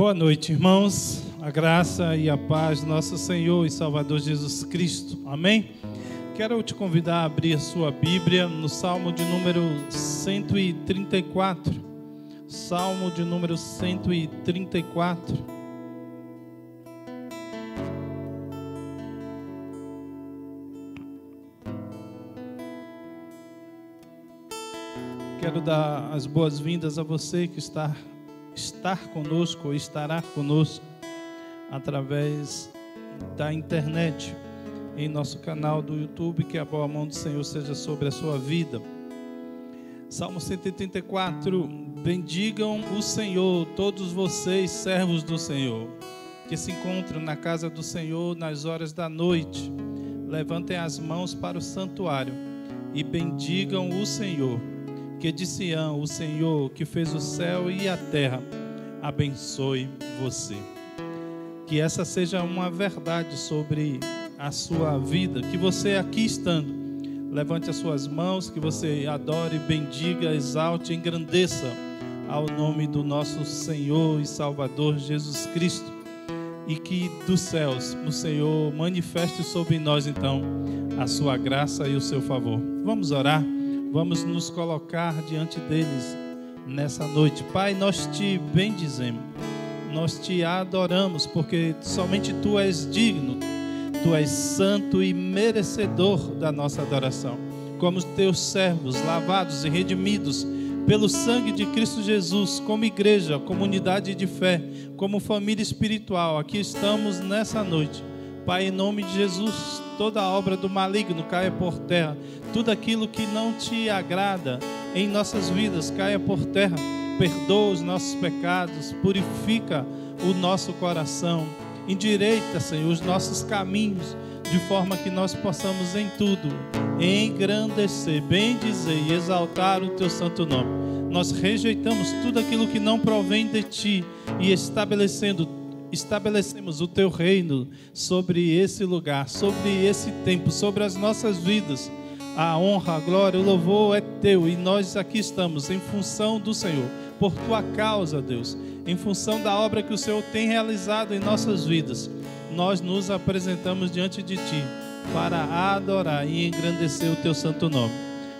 Boa noite, irmãos. A graça e a paz do nosso Senhor e Salvador Jesus Cristo. Amém? Quero te convidar a abrir a sua Bíblia no Salmo de número 134. Salmo de número 134. Quero dar as boas-vindas a você que está conosco ou estará conosco através da internet, em nosso canal do YouTube. Que a boa mão do Senhor seja sobre a sua vida. Salmo 134. Bendigam o Senhor, todos vocês, servos do Senhor, que se encontram na casa do Senhor nas horas da noite. Levantem as mãos para o santuário e bendigam o Senhor, que de Sião, o Senhor que fez o céu e a terra, abençoe você. Que essa seja uma verdade sobre a sua vida, que você aqui estando, levante as suas mãos, que você adore, bendiga, exalte, engrandeça ao nome do nosso Senhor e Salvador Jesus Cristo, e que dos céus o Senhor manifeste sobre nós então a sua graça e o seu favor. Vamos orar. Vamos nos colocar diante deles nessa noite. Pai, nós te bendizemos, nós te adoramos, porque somente Tu és digno, Tu és santo e merecedor da nossa adoração. Como Teus servos, lavados e redimidos pelo sangue de Cristo Jesus, como igreja, comunidade de fé, como família espiritual, aqui estamos nessa noite. Pai, em nome de Jesus, toda obra do maligno caia por terra. Tudo aquilo que não Te agrada em nossas vidas caia por terra. Perdoa os nossos pecados, purifica o nosso coração, endireita, Senhor, os nossos caminhos, de forma que nós possamos em tudo engrandecer, bendizer e exaltar o Teu santo nome. Nós rejeitamos tudo aquilo que não provém de Ti e estabelecemos o Teu reino sobre esse lugar, sobre esse tempo, sobre as nossas vidas. A honra, a glória, o louvor é Teu, e nós aqui estamos em função do Senhor, por Tua causa, Deus, em função da obra que o Senhor tem realizado em nossas vidas. Nós nos apresentamos diante de Ti para adorar e engrandecer o Teu santo nome.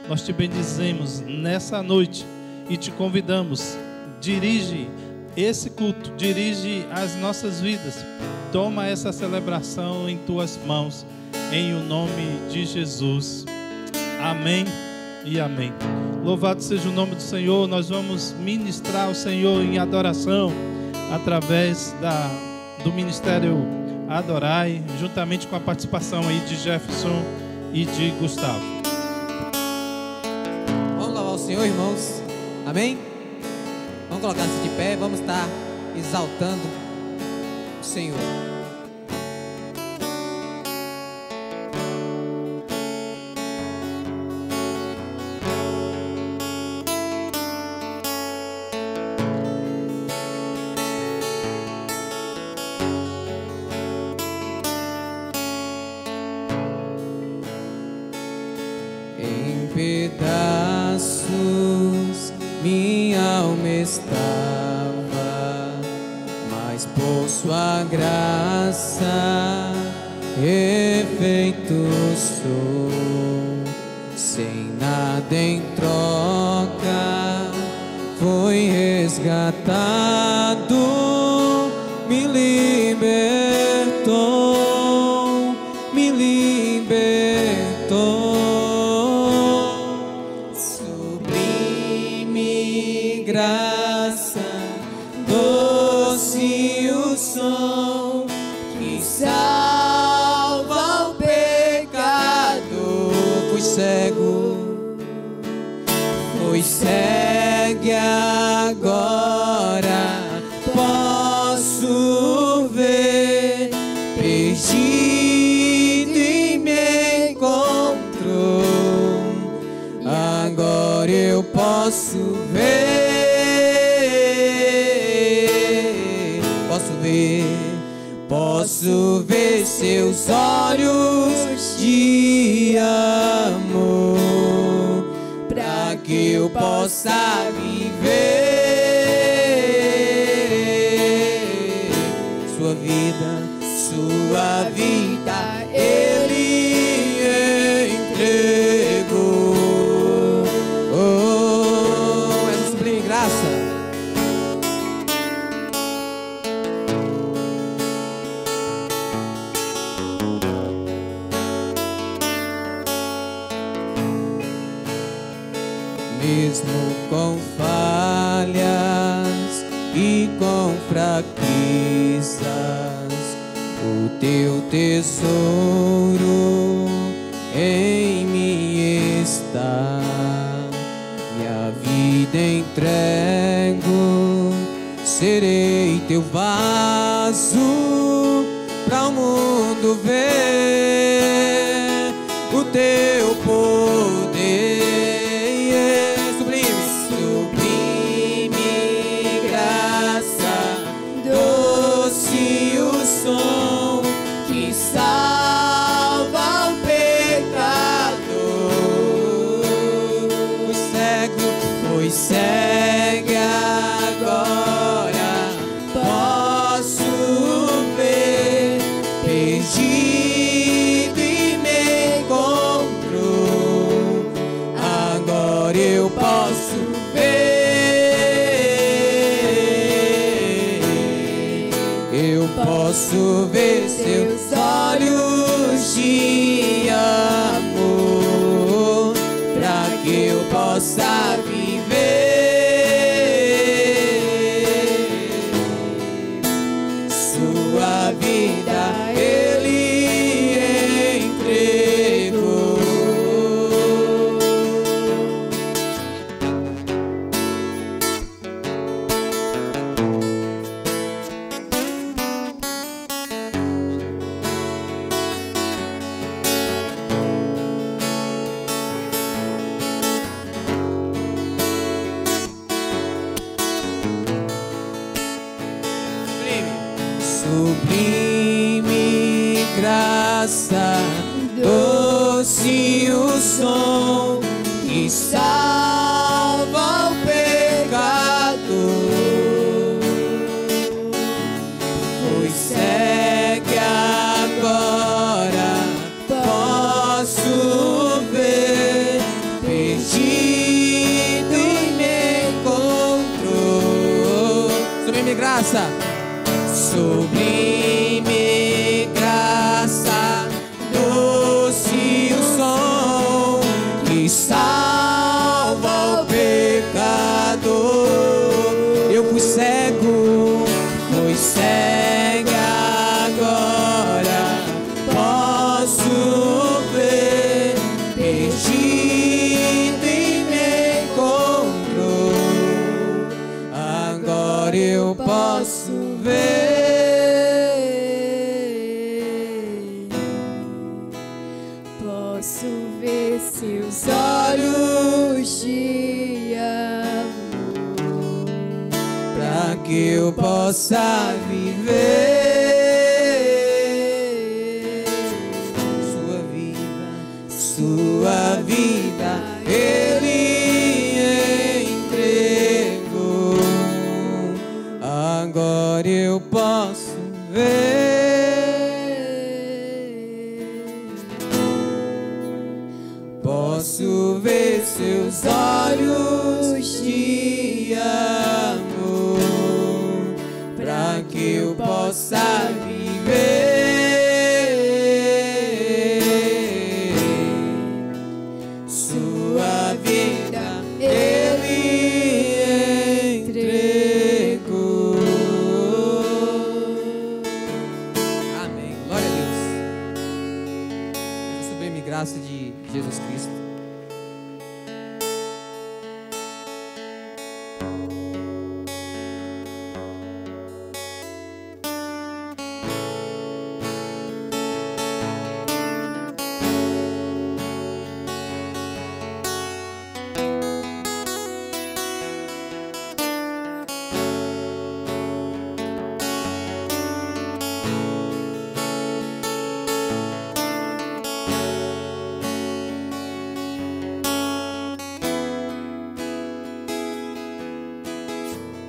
Nós Te bendizemos nessa noite e Te convidamos, dirige esse culto, dirige as nossas vidas. Toma essa celebração em Tuas mãos, em o nome de Jesus. Amém e amém. Louvado seja o nome do Senhor. Nós vamos ministrar ao Senhor em adoração através do Ministério Adorai, juntamente com a participação aí de Jefferson e de Gustavo. Vamos louvar o Senhor, irmãos. Amém? Vamos colocar-se de pé, vamos estar exaltando o Senhor. Em pedaços minha alma estava, mas por Sua graça refeito sou. Sem nada em troca foi resgatado, me libertou, me libertou. Graça, doce o som que salva o pecado. Fui cego e agora posso ver. Perdido e me encontrou, agora eu posso ver. Posso ver seus olhos de amor, pra que eu possa viver. mesmo com falhas e com fraquezas, o teu tesouro em mim está. Minha vida entrego, serei teu vaso para o mundo ver o teu poder. Sublime, sublime graça, doce o som que salva o pecador. Fui cego, agora posso ver, perdido e me encontro. Agora eu posso ver, eu posso ver seus olhos de amor, para que eu possa viver sua vida. Ele entregou. Sublime graça, doce o som que salva o pecador. Fui cego, agora posso ver, perdido e me encontrou. Sublime graça, sublime graça, doce o som que salva o pecador. Eu fui cego, agora posso ver, perdido e me encontrou. Agora eu posso ver. Posso ver seus olhos de amor, para que eu possa viver sua vida ele entregou. Agora eu posso ver, posso ver seus olhos de amor, para que eu possa viver sua vida ele entregou. Amém. Glória a Deus. Essa sublime graça de Jesus Cristo.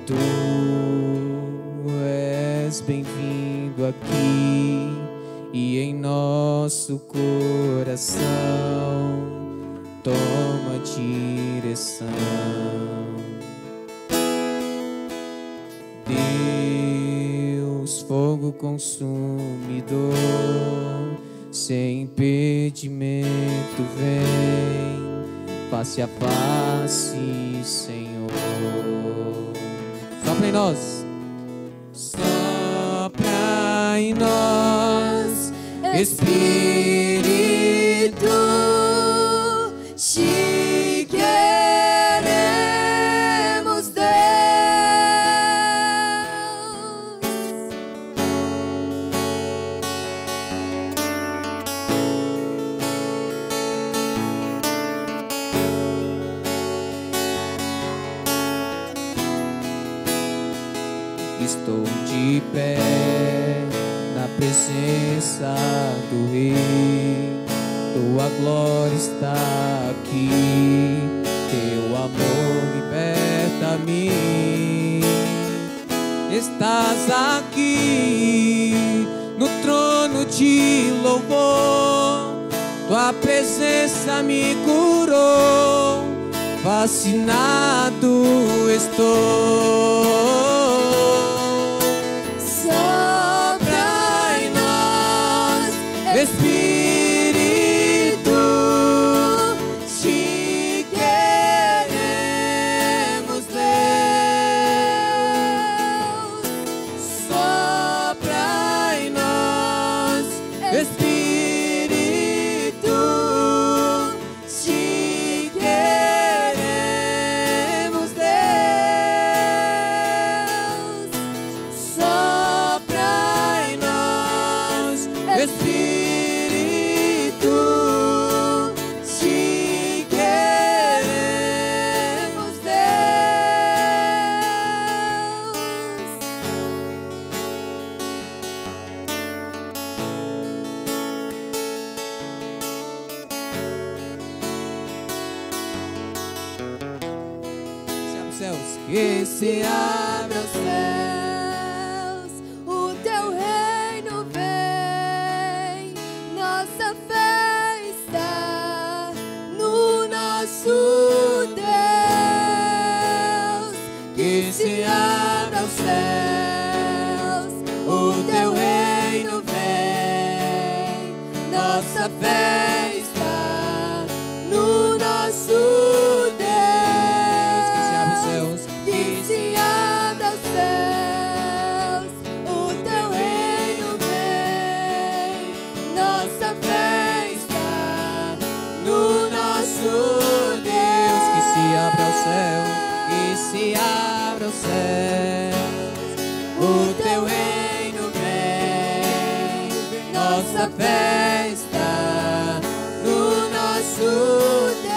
Tu és bem-vindo aqui e em nosso coração. Toma direção, Deus, fogo consumidor, sem impedimento vem face a face, Senhor. Sopra em nós. Sopra em nós, Espírito, te queremos, Deus. Estou de pé na presença do Rei, tua glória está aqui, teu amor liberta-me. Estás aqui no trono de louvor, tua presença me curou, fascinado estou. Espírito, te queremos, Deus. Sopra em nós, Espírito, te queremos, Deus. Sopra em nós, Espírito. Que se abra os céus, o teu reino vem, nossa fé está no nosso Deus. Que se abra os céus, o teu reino vem, nossa fé está no nosso Deus. Se abra os céus, o teu reino vem, nossa fé está no nosso Deus.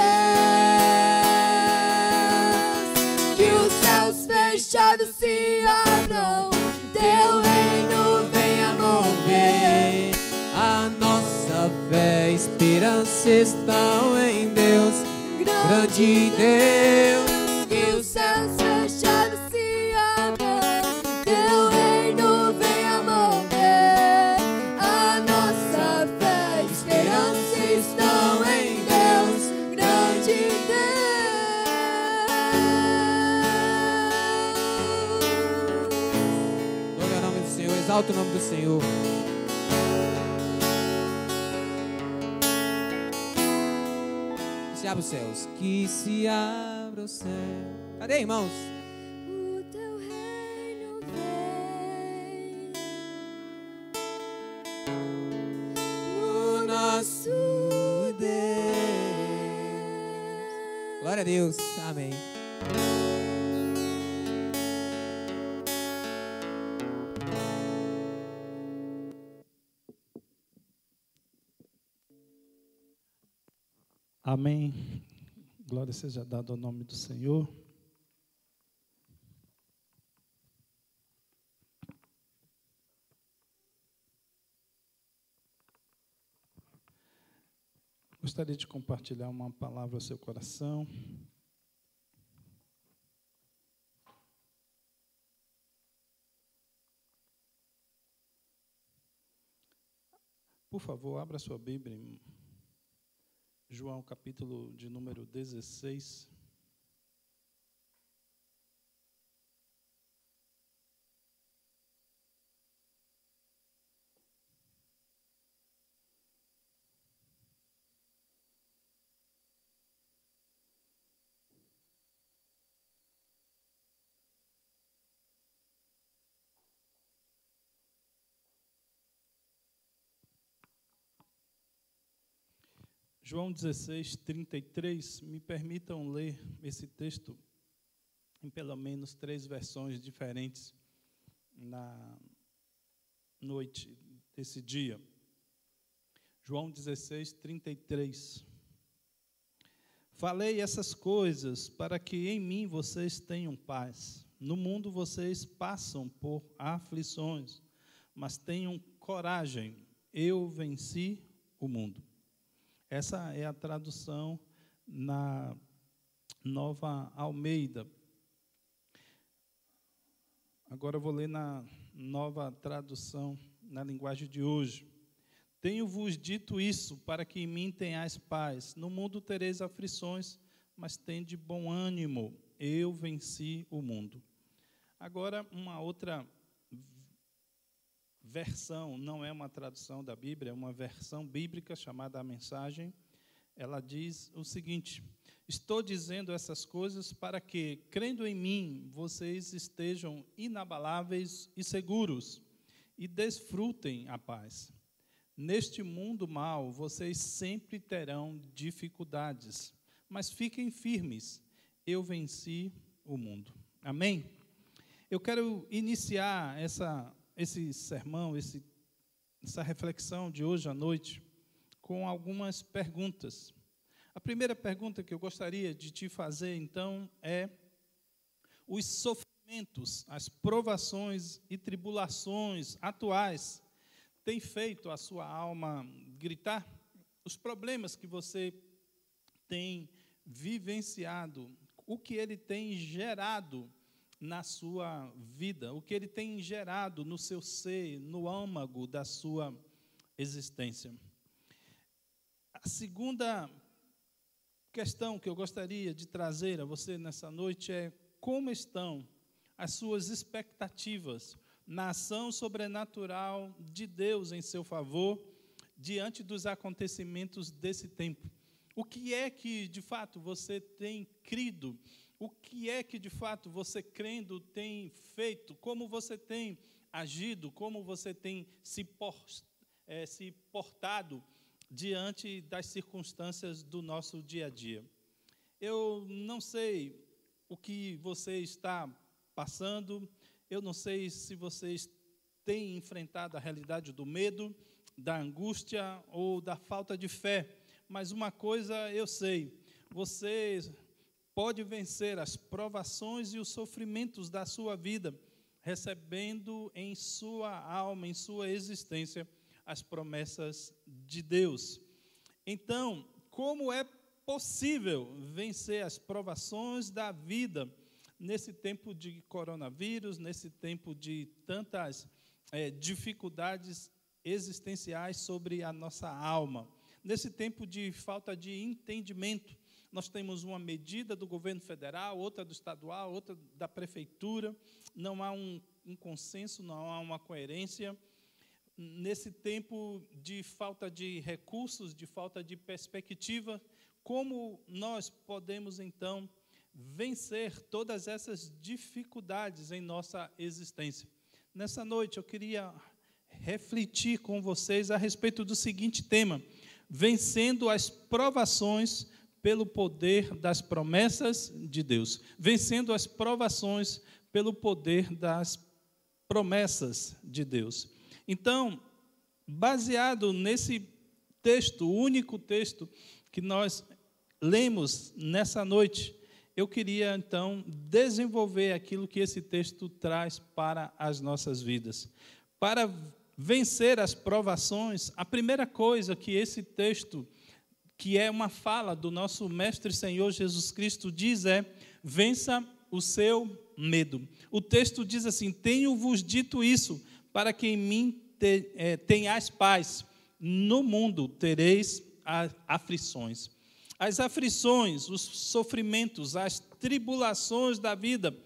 Que os céus fechados se abram, teu reino venha mover. A nossa fé e esperança estão em Deus, grande Deus. Que os céus fechados se abram, teu reino venha mover. A nossa fé e esperança estão em Deus, grande Deus. Glória ao nome do Senhor, exalta o nome do Senhor. Que se abra os céus, que se abra o céu. Cadê, irmãos? O teu reino vem, O nosso Deus. Glória a Deus, amém. Amém. Glória seja dada ao nome do Senhor. Gostaria de compartilhar uma palavra ao seu coração. Por favor, abra sua Bíblia em João, capítulo de número 16. João 16, 33, me permitam ler esse texto em pelo menos 3 versões diferentes na noite desse dia. João 16, 33. Falei essas coisas para que em mim vocês tenham paz. No mundo vocês passam por aflições, mas tenham coragem, eu venci o mundo. Essa é a tradução na Nova Almeida. Agora eu vou ler na nova tradução, na linguagem de hoje. Tenho-vos dito isso para que em mim tenhais paz. No mundo tereis aflições, mas tende bom ânimo. Eu venci o mundo. Agora, uma outra versão, não é uma tradução da Bíblia, é uma versão bíblica chamada A Mensagem. Ela diz o seguinte: estou dizendo essas coisas para que, crendo em mim, vocês estejam inabaláveis e seguros e desfrutem a paz. Neste mundo mau, vocês sempre terão dificuldades, mas fiquem firmes, eu venci o mundo. Amém? Eu quero iniciar esse sermão, essa reflexão de hoje à noite, com algumas perguntas. A primeira pergunta que eu gostaria de te fazer, então, é: os sofrimentos, as provações e tribulações atuais têm feito a sua alma gritar? Os problemas que você tem vivenciado, o que ele tem gerado na sua vida, o que ele tem gerado no seu ser, no âmago da sua existência. A segunda questão que eu gostaria de trazer a você nessa noite é: como estão as suas expectativas na ação sobrenatural de Deus em seu favor diante dos acontecimentos desse tempo? O que é que, de fato, você tem crido? O que é que, de fato, você crendo tem feito? Como você tem agido? Como você tem se portado diante das circunstâncias do nosso dia a dia? Eu não sei o que você está passando, eu não sei se vocês têm enfrentado a realidade do medo, da angústia ou da falta de fé, mas uma coisa eu sei: você pode vencer as provações e os sofrimentos da sua vida, recebendo em sua alma, em sua existência, as promessas de Deus. Então, como é possível vencer as provações da vida nesse tempo de coronavírus, nesse tempo de tantas dificuldades existenciais sobre a nossa alma, nesse tempo de falta de entendimento? Nós temos uma medida do governo federal, outra do estadual, outra da prefeitura, não há um consenso, não há uma coerência. Nesse tempo de falta de recursos, de falta de perspectiva, como nós podemos, então, vencer todas essas dificuldades em nossa existência? Nessa noite, eu queria refletir com vocês a respeito do seguinte tema: vencendo as provações pelo poder das promessas de Deus. Vencendo as provações pelo poder das promessas de Deus. Então, baseado nesse texto, o único texto que nós lemos nessa noite, eu queria, então, desenvolver aquilo que esse texto traz para as nossas vidas. Para vencer as provações, a primeira coisa que esse texto, que é uma fala do nosso Mestre Senhor Jesus Cristo, diz é: vença o seu medo. O texto diz assim: tenho-vos dito isso, para que em mim tenhais paz. No mundo tereis aflições. As aflições, os sofrimentos, as tribulações da vida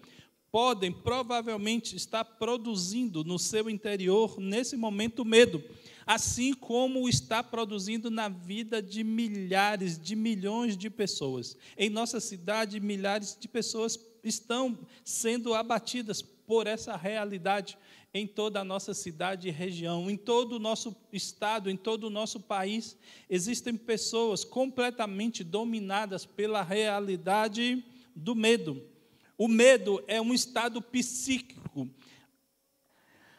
podem provavelmente estar produzindo no seu interior, nesse momento, medo, assim como está produzindo na vida de milhares, de milhões de pessoas. Em nossa cidade, milhares de pessoas estão sendo abatidas por essa realidade em toda a nossa cidade e região, em todo o nosso estado, em todo o nosso país. Existem pessoas completamente dominadas pela realidade do medo. O medo é um estado psíquico,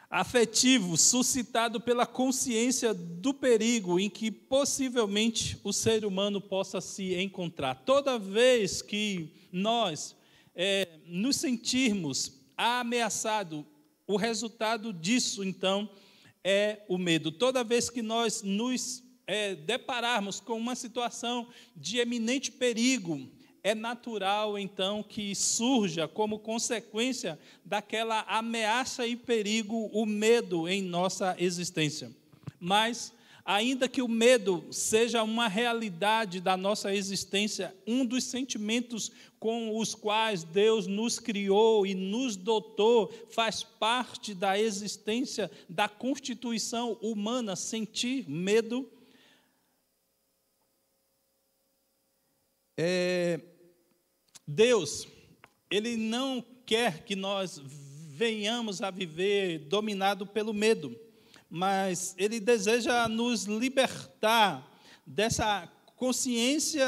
afetivo, suscitado pela consciência do perigo em que possivelmente o ser humano possa se encontrar. Toda vez que nós nos sentirmos ameaçados, o resultado disso, então, é o medo. Toda vez que nós nos depararmos com uma situação de eminente perigo, é natural, então, que surja como consequência daquela ameaça e perigo o medo em nossa existência. Mas, ainda que o medo seja uma realidade da nossa existência, um dos sentimentos com os quais Deus nos criou e nos dotou, faz parte da existência, da constituição humana, sentir medo. Deus, Ele não quer que nós venhamos a viver dominado pelo medo, mas Ele deseja nos libertar dessa consciência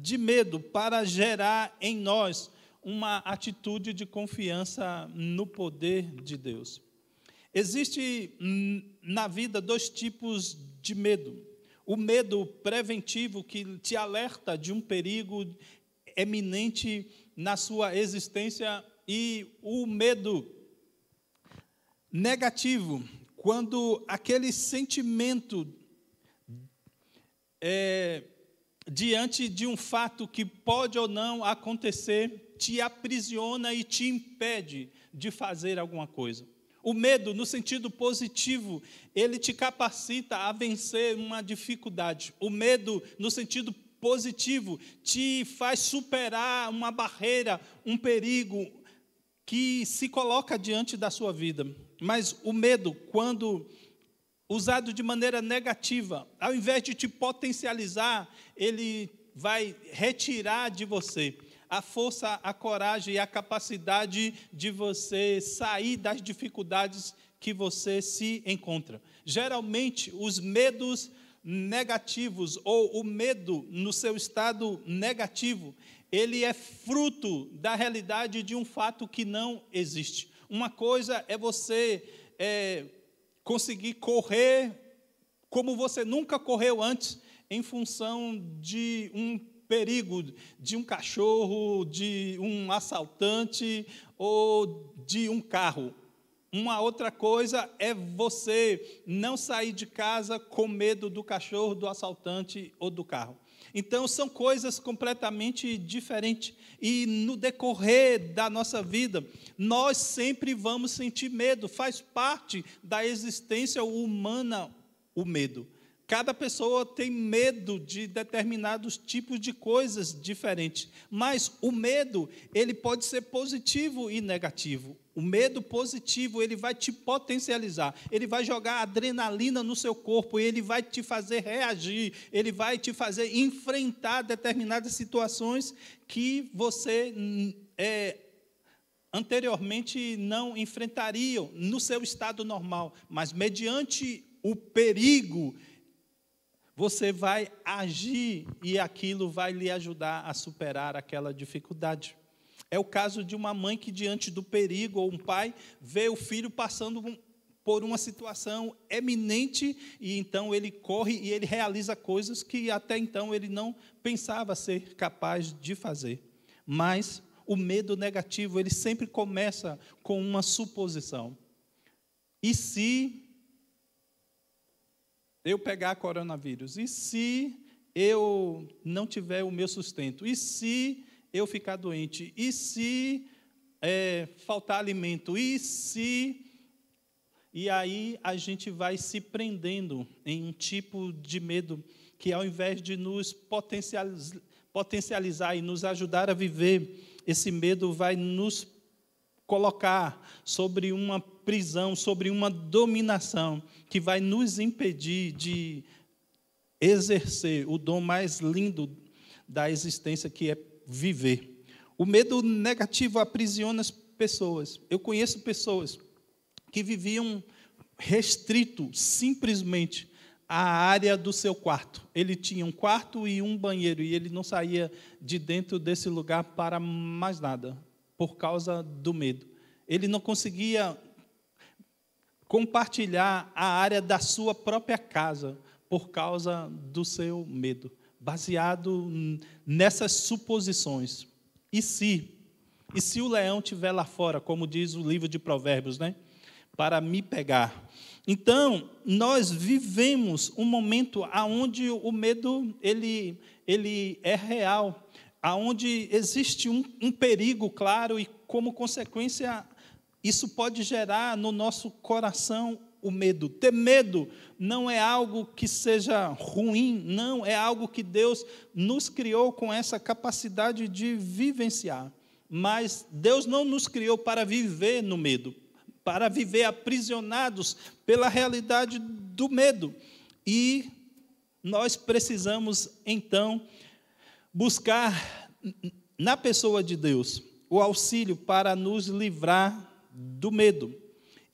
de medo para gerar em nós uma atitude de confiança no poder de Deus. Existe na vida dois tipos de medo. O medo preventivo, que te alerta de um perigo eminente na sua existência, e o medo negativo, quando aquele sentimento diante de um fato que pode ou não acontecer, te aprisiona e te impede de fazer alguma coisa. O medo, no sentido positivo, ele te capacita a vencer uma dificuldade. O medo, no sentido positivo, te faz superar uma barreira, um perigo que se coloca diante da sua vida. Mas o medo, quando usado de maneira negativa, ao invés de te potencializar, ele vai retirar de você a força, a coragem e a capacidade de você sair das dificuldades que você se encontra. Geralmente, os medos negativos, ou o medo no seu estado negativo, ele é fruto da realidade de um fato que não existe. Uma coisa é você conseguir correr como você nunca correu antes, em função de um perigo, de um cachorro, de um assaltante ou de um carro. Uma outra coisa é você não sair de casa com medo do cachorro, do assaltante ou do carro. Então, são coisas completamente diferentes. E no decorrer da nossa vida, nós sempre vamos sentir medo. Faz parte da existência humana o medo. Cada pessoa tem medo de determinados tipos de coisas diferentes. Mas o medo, ele pode ser positivo e negativo. O medo positivo, ele vai te potencializar, ele vai jogar adrenalina no seu corpo, ele vai te fazer reagir, ele vai te fazer enfrentar determinadas situações que você anteriormente não enfrentaria no seu estado normal. Mas mediante o perigo, você vai agir e aquilo vai lhe ajudar a superar aquela dificuldade. É o caso de uma mãe que, diante do perigo, ou um pai, vê o filho passando por uma situação eminente, e então ele corre e ele realiza coisas que até então ele não pensava ser capaz de fazer. Mas o medo negativo, ele sempre começa com uma suposição. E se eu pegar coronavírus? E se eu não tiver o meu sustento? E se eu ficar doente? E se faltar alimento? E se... E aí a gente vai se prendendo em um tipo de medo que, ao invés de nos potencializar e nos ajudar a viver, esse medo vai nos colocar sobre uma prisão, sobre uma dominação, que vai nos impedir de exercer o dom mais lindo da existência, que é viver. O medo negativo aprisiona as pessoas, eu conheço pessoas que viviam restrito simplesmente à área do seu quarto. Ele tinha um quarto e um banheiro, e ele não saía de dentro desse lugar para mais nada, por causa do medo. Ele não conseguia compartilhar a área da sua própria casa, por causa do seu medo, baseado nessas suposições. E se o leão estiver lá fora, como diz o livro de Provérbios, né? Para me pegar. Então, nós vivemos um momento onde o medo ele é real, onde existe um perigo claro e, como consequência, isso pode gerar no nosso coração o medo. Ter medo não é algo que seja ruim, não, é algo que Deus nos criou com essa capacidade de vivenciar. Mas Deus não nos criou para viver no medo, para viver aprisionados pela realidade do medo. E nós precisamos, então, buscar na pessoa de Deus o auxílio para nos livrar do medo.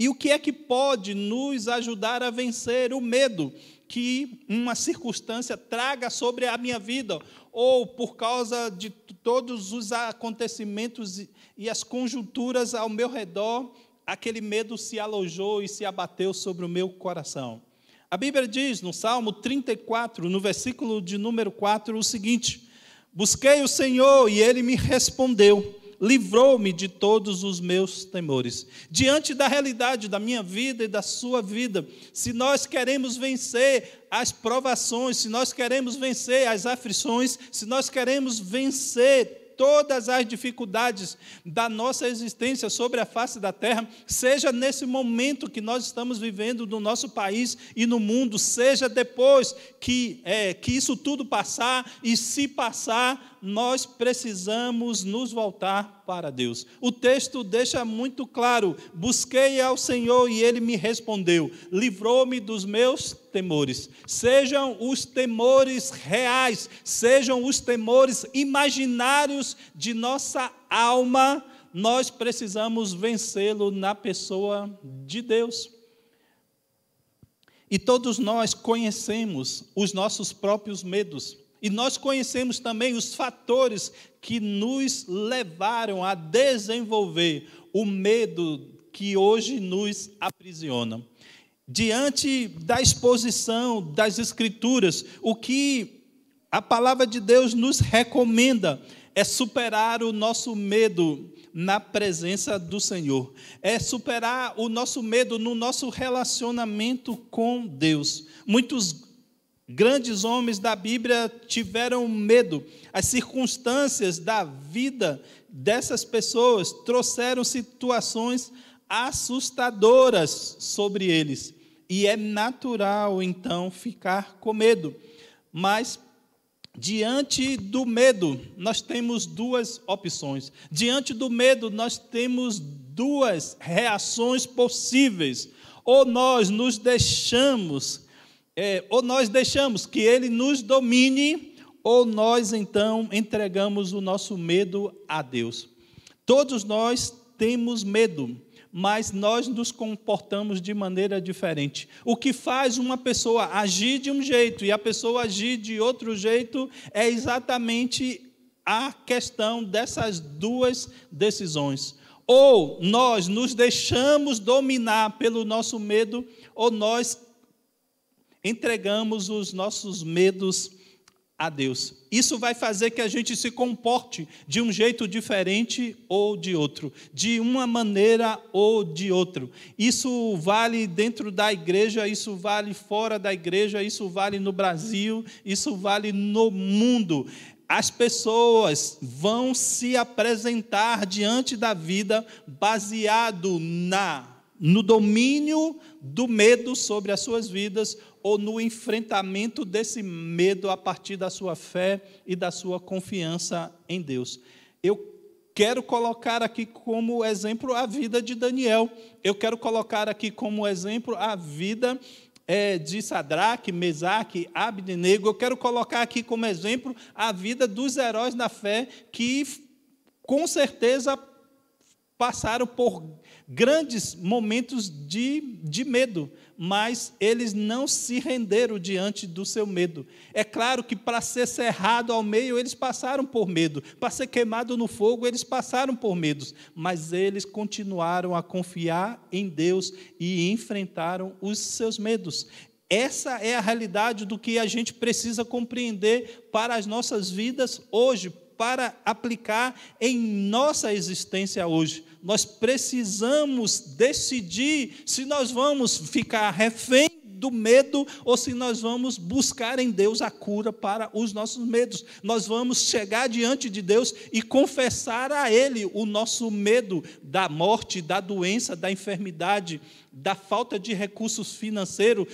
E o que é que pode nos ajudar a vencer o medo que uma circunstância traga sobre a minha vida, ou por causa de todos os acontecimentos e as conjunturas ao meu redor, aquele medo se alojou e se abateu sobre o meu coração? A Bíblia diz no Salmo 34, no versículo de número 4, o seguinte: busquei o Senhor e Ele me respondeu, livrou-me de todos os meus temores. Diante da realidade da minha vida e da sua vida, se nós queremos vencer as provações, se nós queremos vencer as aflições, se nós queremos vencer todas as dificuldades da nossa existência sobre a face da terra, seja nesse momento que nós estamos vivendo no nosso país e no mundo, seja depois que isso tudo passar, e se passar, nós precisamos nos voltar para Deus. O texto deixa muito claro: busquei ao Senhor e Ele me respondeu, livrou-me dos meus temores. Sejam os temores reais, sejam os temores imaginários de nossa alma, nós precisamos vencê-lo na pessoa de Deus. E todos nós conhecemos os nossos próprios medos. E nós conhecemos também os fatores que nos levaram a desenvolver o medo que hoje nos aprisiona. Diante da exposição das Escrituras, o que a palavra de Deus nos recomenda é superar o nosso medo na presença do Senhor. É superar o nosso medo no nosso relacionamento com Deus. Muitos grandes homens da Bíblia tiveram medo. As circunstâncias da vida dessas pessoas trouxeram situações assustadoras sobre eles. E é natural, então, ficar com medo. Mas, diante do medo, nós temos duas opções. Diante do medo, nós temos duas reações possíveis. Ou nós deixamos que ele nos domine, ou nós, então, entregamos o nosso medo a Deus. Todos nós temos medo, mas nós nos comportamos de maneira diferente. O que faz uma pessoa agir de um jeito e a pessoa agir de outro jeito é exatamente a questão dessas duas decisões. Ou nós nos deixamos dominar pelo nosso medo, ou nós entregamos os nossos medos a Deus. Isso vai fazer que a gente se comporte de um jeito diferente ou de outro, de uma maneira ou de outra. Isso vale dentro da igreja, isso vale fora da igreja, isso vale no Brasil, isso vale no mundo. As pessoas vão se apresentar diante da vida baseado no domínio do medo sobre as suas vidas, ou no enfrentamento desse medo a partir da sua fé e da sua confiança em Deus. Eu quero colocar aqui como exemplo a vida de Daniel. Eu quero colocar aqui como exemplo a vida de Sadraque, Mesaque, Abdenego. Eu quero colocar aqui como exemplo a vida dos heróis da fé que, com certeza, passaram por grandes momentos de medo, mas eles não se renderam diante do seu medo. É claro que para ser cerrado ao meio, eles passaram por medo. Para ser queimado no fogo, eles passaram por medos. Mas eles continuaram a confiar em Deus e enfrentaram os seus medos. Essa é a realidade do que a gente precisa compreender para as nossas vidas hoje, para aplicar em nossa existência hoje. Nós precisamos decidir se nós vamos ficar refém do medo ou se nós vamos buscar em Deus a cura para os nossos medos. Nós vamos chegar diante de Deus e confessar a Ele o nosso medo da morte, da doença, da enfermidade, da falta de recursos financeiros,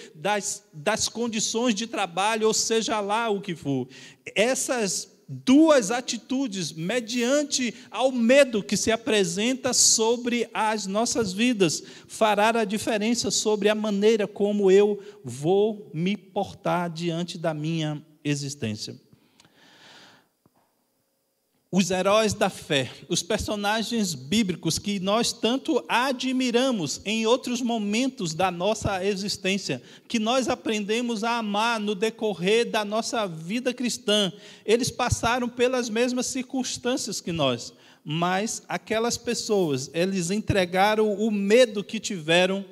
das condições de trabalho, ou seja lá o que for. Essas duas atitudes, mediante ao medo que se apresenta sobre as nossas vidas, fará a diferença sobre a maneira como eu vou me portar diante da minha existência. Os heróis da fé, os personagens bíblicos que nós tanto admiramos em outros momentos da nossa existência, que nós aprendemos a amar no decorrer da nossa vida cristã, eles passaram pelas mesmas circunstâncias que nós, mas aquelas pessoas, eles entregaram o medo que tiveram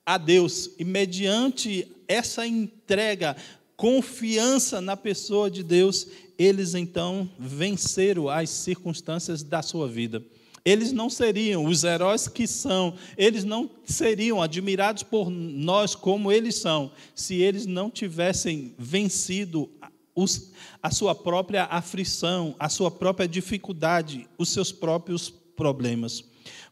a Deus, e mediante essa entrega, confiança na pessoa de Deus, eles então venceram as circunstâncias da sua vida. Eles não seriam os heróis que são, eles não seriam admirados por nós como eles são, se eles não tivessem vencido a sua própria aflição, a sua própria dificuldade, os seus próprios problemas.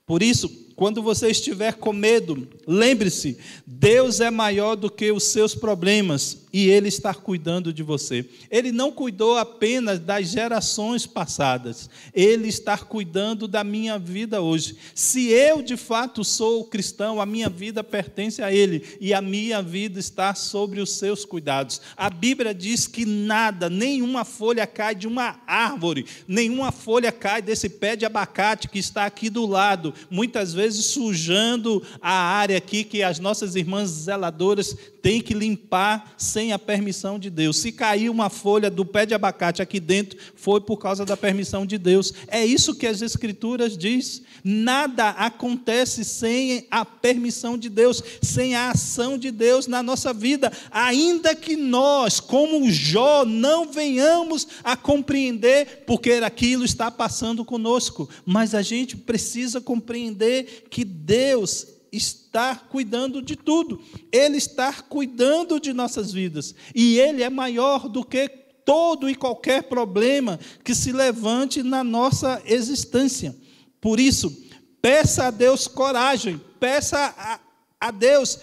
Por isso, quando você estiver com medo, lembre-se, Deus é maior do que os seus problemas e Ele está cuidando de você. Ele não cuidou apenas das gerações passadas, Ele está cuidando da minha vida hoje. Se eu de fato sou cristão, a minha vida pertence a Ele e a minha vida está sobre os seus cuidados. A Bíblia diz que nada, nenhuma folha cai de uma árvore, nenhuma folha cai desse pé de abacate que está aqui do lado, muitas vezes sujando a área aqui que as nossas irmãs zeladoras têm que limpar sem a permissão de Deus. Se cair uma folha do pé de abacate aqui dentro, foi por causa da permissão de Deus. É isso que as Escrituras diz. Nada acontece sem a permissão de Deus, sem a ação de Deus na nossa vida. Ainda que nós, como Jó, não venhamos a compreender porque aquilo está passando conosco, mas a gente precisa compreender que Deus está cuidando de tudo. Ele está cuidando de nossas vidas. E Ele é maior do que todo e qualquer problema que se levante na nossa existência. Por isso, peça a Deus coragem, peça a Deus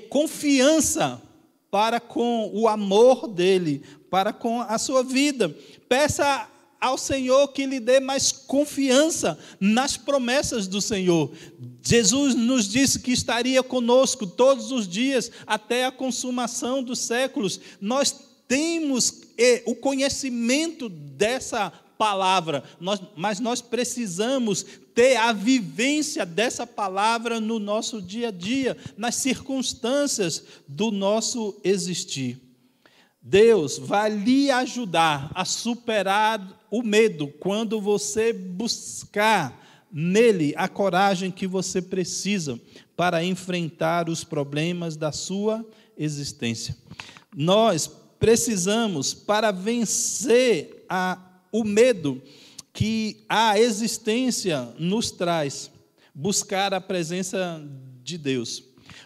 confiança para com o amor dEle, para com a sua vida. Peça ao Senhor que lhe dê mais confiança nas promessas do Senhor. Jesus nos disse que estaria conosco todos os dias até a consumação dos séculos. Nós temos o conhecimento dessa palavra, mas nós precisamos ter a vivência dessa palavra no nosso dia a dia, nas circunstâncias do nosso existir. Deus vai lhe ajudar a superar o medo quando você buscar nele a coragem que você precisa para enfrentar os problemas da sua existência. Nós precisamos, para vencer o medo que a existência nos traz, buscar a presença de Deus.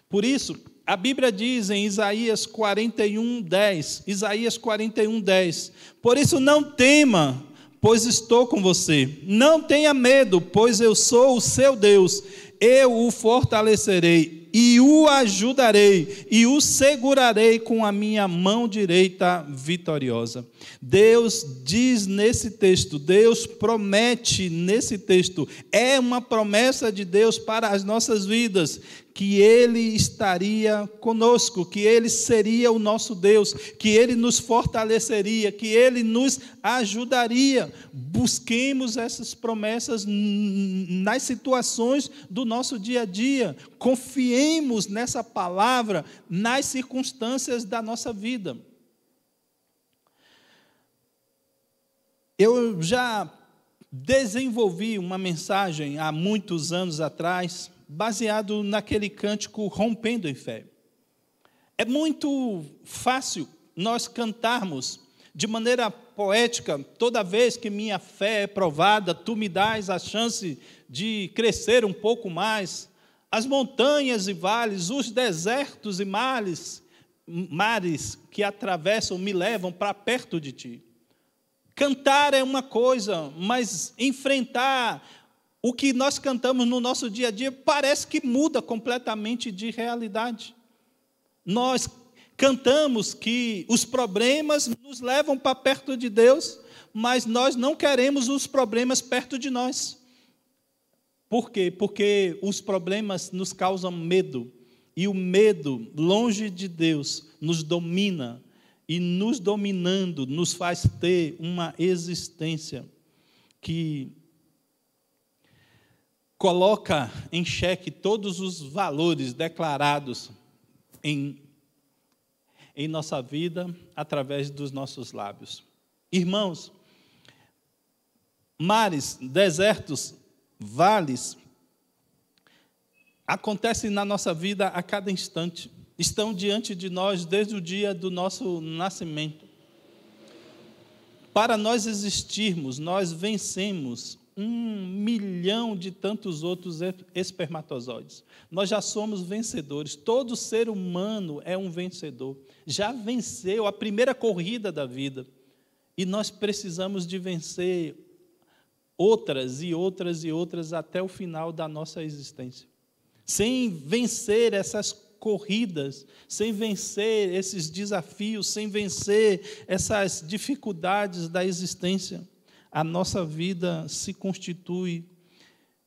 Por isso, a Bíblia diz em Isaías 41:10, por isso não tema, pois estou com você. Não tenha medo, pois eu sou o seu Deus. Eu o fortalecerei e o ajudarei e o segurarei com a minha mão direita vitoriosa. Deus diz nesse texto, Deus promete nesse texto, é uma promessa de Deus para as nossas vidas, que Ele estaria conosco, que Ele seria o nosso Deus, que Ele nos fortaleceria, que Ele nos ajudaria. Busquemos essas promessas nas situações do nosso dia a dia. Confiemos nessa palavra nas circunstâncias da nossa vida. Eu já desenvolvi uma mensagem há muitos anos atrás, baseado naquele cântico Rompendo em Fé. É muito fácil nós cantarmos de maneira poética: toda vez que minha fé é provada, tu me dás a chance de crescer um pouco mais. As montanhas e vales, os desertos e mares que atravessam me levam para perto de ti. Cantar é uma coisa, mas enfrentar o que nós cantamos no nosso dia a dia parece que muda completamente de realidade. Nós cantamos que os problemas nos levam para perto de Deus, mas nós não queremos os problemas perto de nós. Por quê? Porque os problemas nos causam medo, e o medo, longe de Deus, nos domina, e nos dominando, nos faz ter uma existência que coloca em xeque todos os valores declarados em nossa vida através dos nossos lábios. Irmãos, mares, desertos, vales acontecem na nossa vida a cada instante. Estão diante de nós desde o dia do nosso nascimento. Para nós existirmos, nós vencemos 1 milhão de tantos outros espermatozoides. Nós já somos vencedores. Todo ser humano é um vencedor. Já venceu a primeira corrida da vida. E nós precisamos de vencer outras e outras e outras até o final da nossa existência. Sem vencer essas corridas, sem vencer esses desafios, sem vencer essas dificuldades da existência, a nossa vida se constitui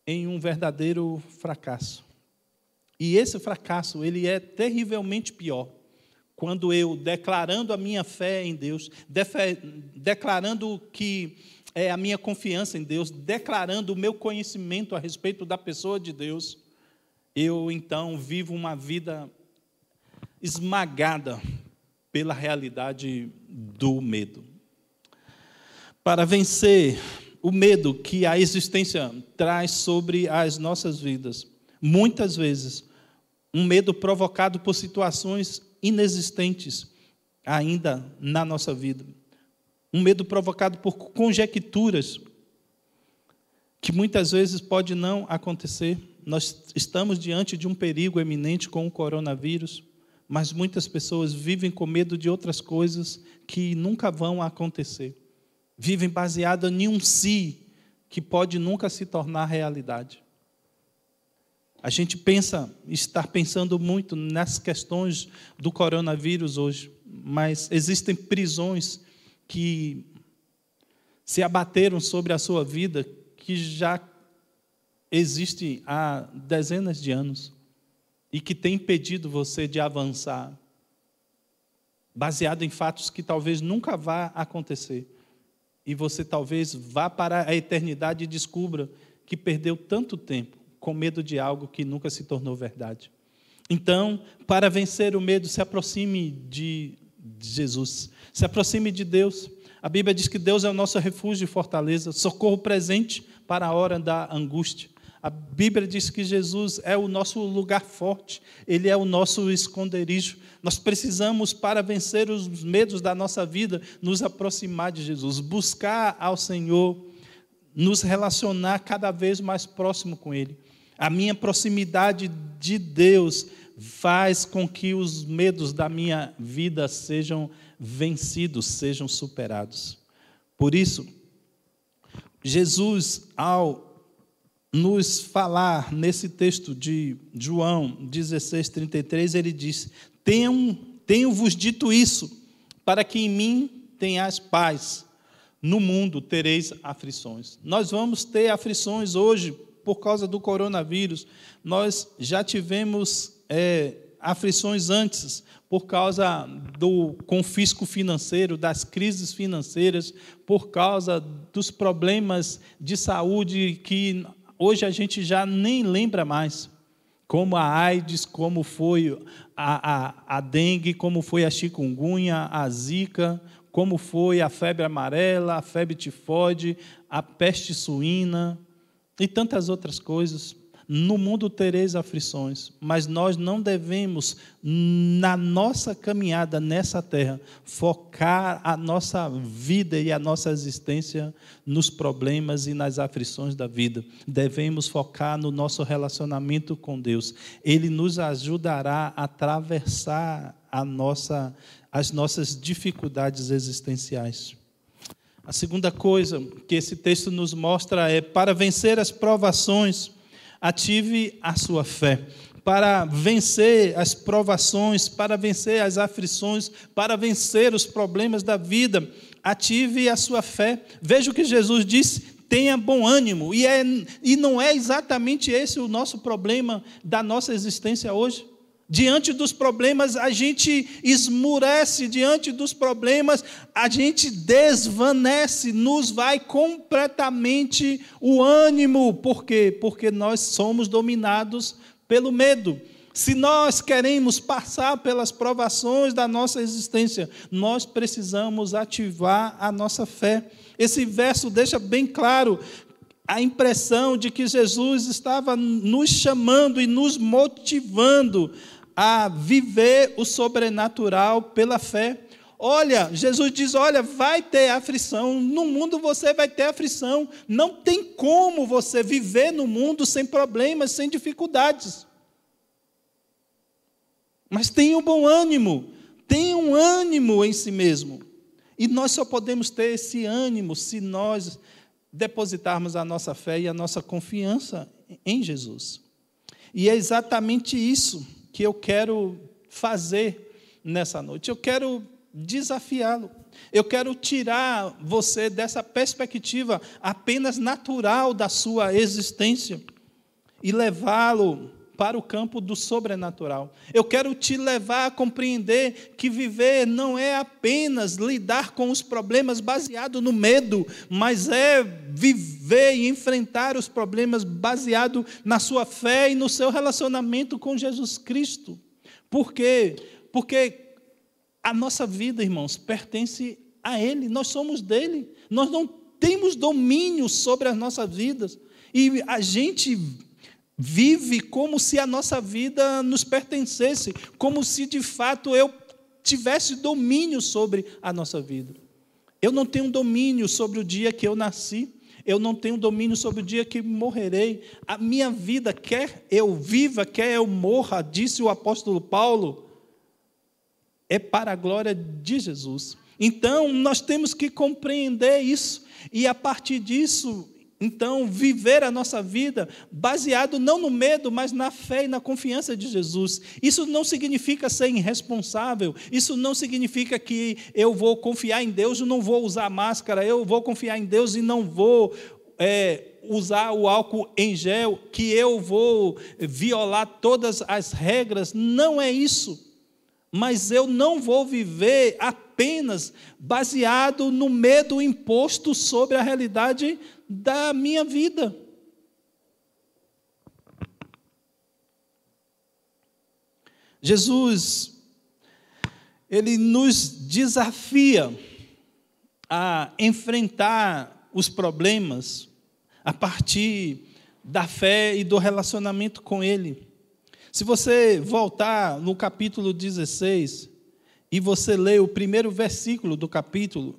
em um verdadeiro fracasso. E esse fracasso, ele é terrivelmente pior quando eu, declarando a minha fé em Deus, declarando que é a minha confiança em Deus, declarando o meu conhecimento a respeito da pessoa de Deus, eu então vivo uma vida esmagada pela realidade do medo. Para vencer o medo que a existência traz sobre as nossas vidas, muitas vezes, um medo provocado por situações inexistentes ainda na nossa vida, um medo provocado por conjecturas que muitas vezes pode não acontecer. Nós estamos diante de um perigo eminente com o coronavírus, mas muitas pessoas vivem com medo de outras coisas que nunca vão acontecer. Vivem baseadas em um si que pode nunca se tornar realidade. A gente está pensando muito nas questões do coronavírus hoje, mas existem prisões que se abateram sobre a sua vida, que já existe há dezenas de anos e que tem impedido você de avançar, baseado em fatos que talvez nunca vá acontecer. E você talvez vá para a eternidade e descubra que perdeu tanto tempo com medo de algo que nunca se tornou verdade. Então, para vencer o medo, se aproxime de Jesus, se aproxime de Deus. A Bíblia diz que Deus é o nosso refúgio e fortaleza, socorro presente para a hora da angústia. A Bíblia diz que Jesus é o nosso lugar forte, Ele é o nosso esconderijo. Nós precisamos, para vencer os medos da nossa vida, nos aproximar de Jesus, buscar ao Senhor, nos relacionar cada vez mais próximo com Ele. A minha proximidade de Deus faz com que os medos da minha vida sejam vencidos, sejam superados. Por isso, Jesus, ao nos falar nesse texto de João 16:33, ele diz: tenho-vos dito isso, para que em mim tenhais paz. No mundo tereis aflições. Nós vamos ter aflições hoje por causa do coronavírus. Nós já tivemos aflições antes, por causa do confisco financeiro, das crises financeiras, por causa dos problemas de saúde que hoje a gente já nem lembra mais, como a AIDS, como foi a dengue, como foi a chikungunya, a zika, como foi a febre amarela, a febre tifoide, a peste suína e tantas outras coisas. No mundo tereis aflições, mas nós não devemos, na nossa caminhada nessa terra, focar a nossa vida e a nossa existência nos problemas e nas aflições da vida. Devemos focar no nosso relacionamento com Deus. Ele nos ajudará a atravessar as nossas dificuldades existenciais. A segunda coisa que esse texto nos mostra é: para vencer as provações, ative a sua fé. Para vencer as provações, para vencer as aflições, para vencer os problemas da vida, ative a sua fé. Veja o que Jesus disse: tenha bom ânimo. E não é exatamente esse o nosso problema da nossa existência hoje? Diante dos problemas, a gente esmurece, diante dos problemas, a gente desvanece, nos vai completamente o ânimo. Por quê? Porque nós somos dominados pelo medo. Se nós queremos passar pelas provações da nossa existência, nós precisamos ativar a nossa fé. Esse verso deixa bem claro a impressão de que Jesus estava nos chamando e nos motivando a viver o sobrenatural pela fé. Olha, Jesus diz: olha, vai ter aflição, no mundo você vai ter aflição, não tem como você viver no mundo sem problemas, sem dificuldades. Mas tenha um bom ânimo, tenha um ânimo em si mesmo. E nós só podemos ter esse ânimo se nós depositarmos a nossa fé e a nossa confiança em Jesus. E é exatamente isso que eu quero fazer nessa noite. Eu quero desafiá-lo. Eu quero tirar você dessa perspectiva apenas natural da sua existência e levá-lo para o campo do sobrenatural. Eu quero te levar a compreender que viver não é apenas lidar com os problemas baseado no medo, mas é viver e enfrentar os problemas baseado na sua fé e no seu relacionamento com Jesus Cristo. Por quê? Porque a nossa vida, irmãos, pertence a Ele, nós somos dele, nós não temos domínio sobre as nossas vidas, e a gente vive como se a nossa vida nos pertencesse, como se de fato eu tivesse domínio sobre a nossa vida. Eu não tenho domínio sobre o dia que eu nasci, eu não tenho domínio sobre o dia que morrerei. A minha vida, quer eu viva, quer eu morra, disse o apóstolo Paulo, é para a glória de Jesus. Então, nós temos que compreender isso, e a partir disso, então, viver a nossa vida baseado não no medo, mas na fé e na confiança de Jesus. Isso não significa ser irresponsável, isso não significa que eu vou confiar em Deus e não vou usar máscara, eu vou confiar em Deus e não vou usar o álcool em gel, que eu vou violar todas as regras. Não é isso. Mas eu não vou viver apenas baseado no medo imposto sobre a realidade da minha vida. Jesus, Ele nos desafia a enfrentar os problemas a partir da fé e do relacionamento com Ele. Se você voltar no capítulo 16 e você ler o primeiro versículo do capítulo,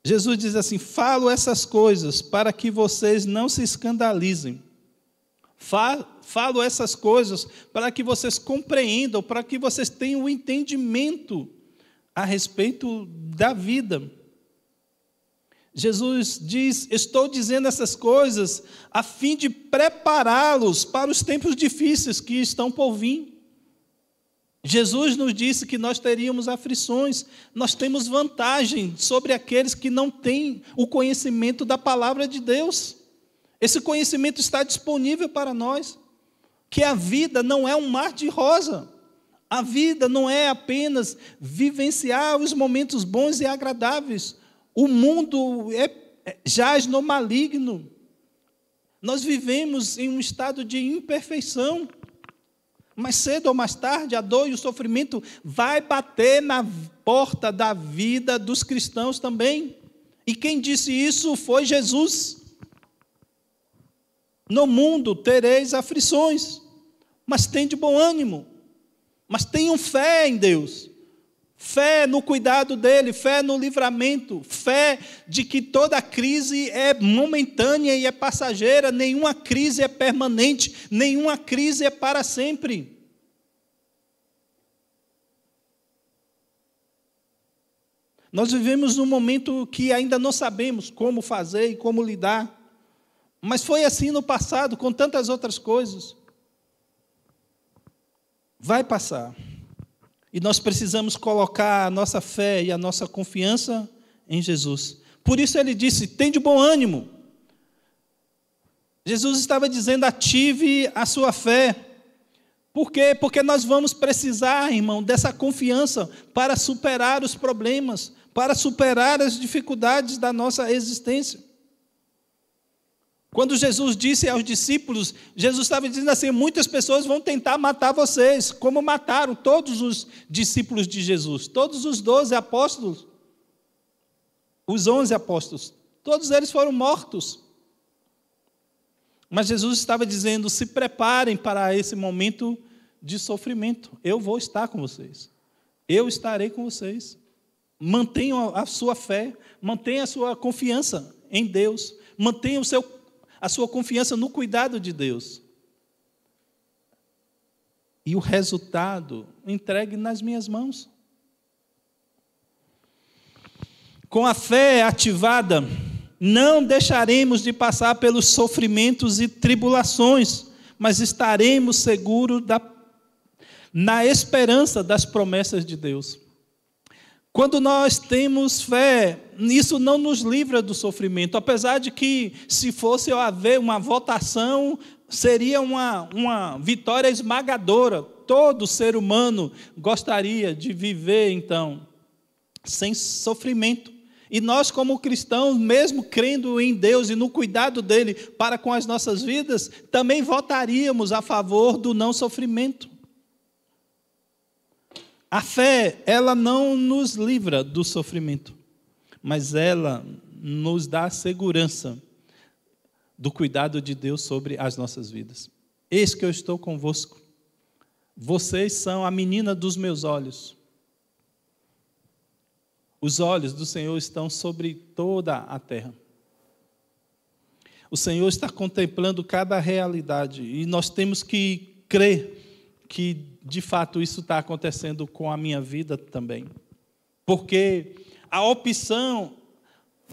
Jesus diz assim: falo essas coisas para que vocês não se escandalizem. Falo essas coisas para que vocês compreendam, para que vocês tenham o entendimento a respeito da vida. Jesus diz: estou dizendo essas coisas a fim de prepará-los para os tempos difíceis que estão por vir. Jesus nos disse que nós teríamos aflições, nós temos vantagem sobre aqueles que não têm o conhecimento da palavra de Deus. Esse conhecimento está disponível para nós, que a vida não é um mar de rosa. A vida não é apenas vivenciar os momentos bons e agradáveis. O mundo jaz no maligno. Nós vivemos em um estado de imperfeição. Mas cedo ou mais tarde, a dor e o sofrimento vai bater na porta da vida dos cristãos também. E quem disse isso foi Jesus. No mundo tereis aflições, mas tende bom ânimo. Mas tenham fé em Deus. Fé no cuidado dele, fé no livramento, fé de que toda crise é momentânea e é passageira, nenhuma crise é permanente, nenhuma crise é para sempre. Nós vivemos num momento que ainda não sabemos como fazer e como lidar, mas foi assim no passado, com tantas outras coisas. Vai passar. E nós precisamos colocar a nossa fé e a nossa confiança em Jesus. Por isso ele disse, tende bom ânimo. Jesus estava dizendo, ative a sua fé. Por quê? Porque nós vamos precisar, irmão, dessa confiança para superar os problemas, para superar as dificuldades da nossa existência. Quando Jesus disse aos discípulos, Jesus estava dizendo assim, muitas pessoas vão tentar matar vocês, como mataram todos os discípulos de Jesus, todos os 12 apóstolos, os 11 apóstolos, todos eles foram mortos. Mas Jesus estava dizendo, se preparem para esse momento de sofrimento, eu vou estar com vocês, eu estarei com vocês. Mantenham a sua fé, mantenham a sua confiança em Deus, mantenham a sua confiança no cuidado de Deus. E o resultado, entregue nas minhas mãos. Com a fé ativada, não deixaremos de passar pelos sofrimentos e tribulações, mas estaremos seguros na esperança das promessas de Deus. Quando nós temos fé, isso não nos livra do sofrimento, apesar de que, se fosse haver uma votação, seria uma vitória esmagadora. Todo ser humano gostaria de viver, então, sem sofrimento. E nós, como cristãos, mesmo crendo em Deus e no cuidado dele para com as nossas vidas, também votaríamos a favor do não sofrimento. A fé, ela não nos livra do sofrimento, mas ela nos dá a segurança do cuidado de Deus sobre as nossas vidas. Eis que eu estou convosco. Vocês são a menina dos meus olhos. Os olhos do Senhor estão sobre toda a terra. O Senhor está contemplando cada realidade e nós temos que crer que, de fato, isso está acontecendo com a minha vida também. Porque a opção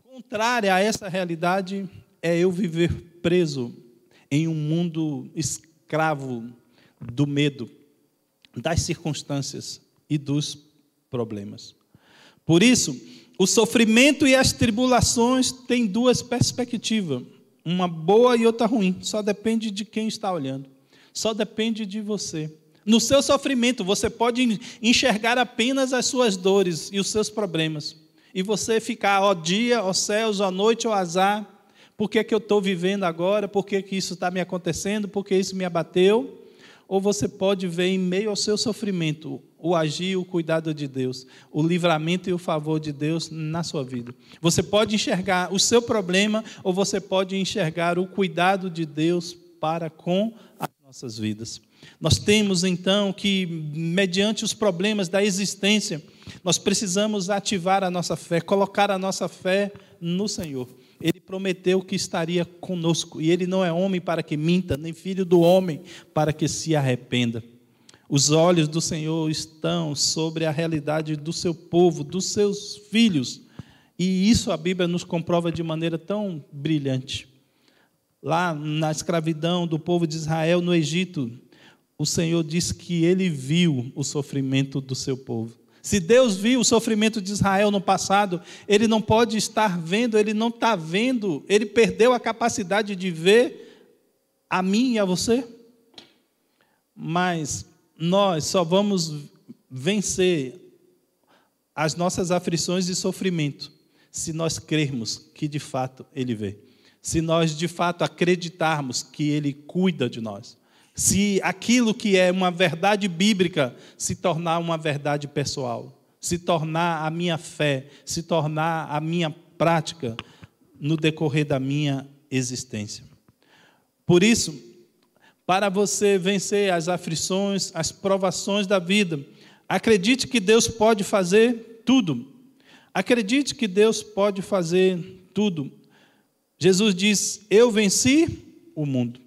contrária a essa realidade é eu viver preso em um mundo escravo do medo, das circunstâncias e dos problemas. Por isso, o sofrimento e as tribulações têm duas perspectivas, uma boa e outra ruim, só depende de quem está olhando, só depende de você. No seu sofrimento, você pode enxergar apenas as suas dores e os seus problemas. E você ficar, ó dia, ó céus, ó noite, ó azar. Por que eu estou vivendo agora? Por que isso está me acontecendo? Por que isso me abateu? Ou você pode ver em meio ao seu sofrimento o agir, o cuidado de Deus, o livramento e o favor de Deus na sua vida. Você pode enxergar o seu problema ou você pode enxergar o cuidado de Deus para com as nossas vidas. Nós temos, então, que, mediante os problemas da existência, nós precisamos ativar a nossa fé, colocar a nossa fé no Senhor. Ele prometeu que estaria conosco, e Ele não é homem para que minta, nem filho do homem para que se arrependa. Os olhos do Senhor estão sobre a realidade do seu povo, dos seus filhos, e isso a Bíblia nos comprova de maneira tão brilhante. Lá na escravidão do povo de Israel no Egito, o Senhor disse que Ele viu o sofrimento do seu povo. Se Deus viu o sofrimento de Israel no passado, Ele não pode estar vendo, Ele não está vendo, Ele perdeu a capacidade de ver a mim e a você. Mas nós só vamos vencer as nossas aflições e sofrimento se nós crermos que de fato Ele vê. Se nós de fato acreditarmos que Ele cuida de nós. Se aquilo que é uma verdade bíblica se tornar uma verdade pessoal, se tornar a minha fé, se tornar a minha prática no decorrer da minha existência. Por isso, para você vencer as aflições, as provações da vida, acredite que Deus pode fazer tudo. Acredite que Deus pode fazer tudo. Jesus diz: eu venci o mundo.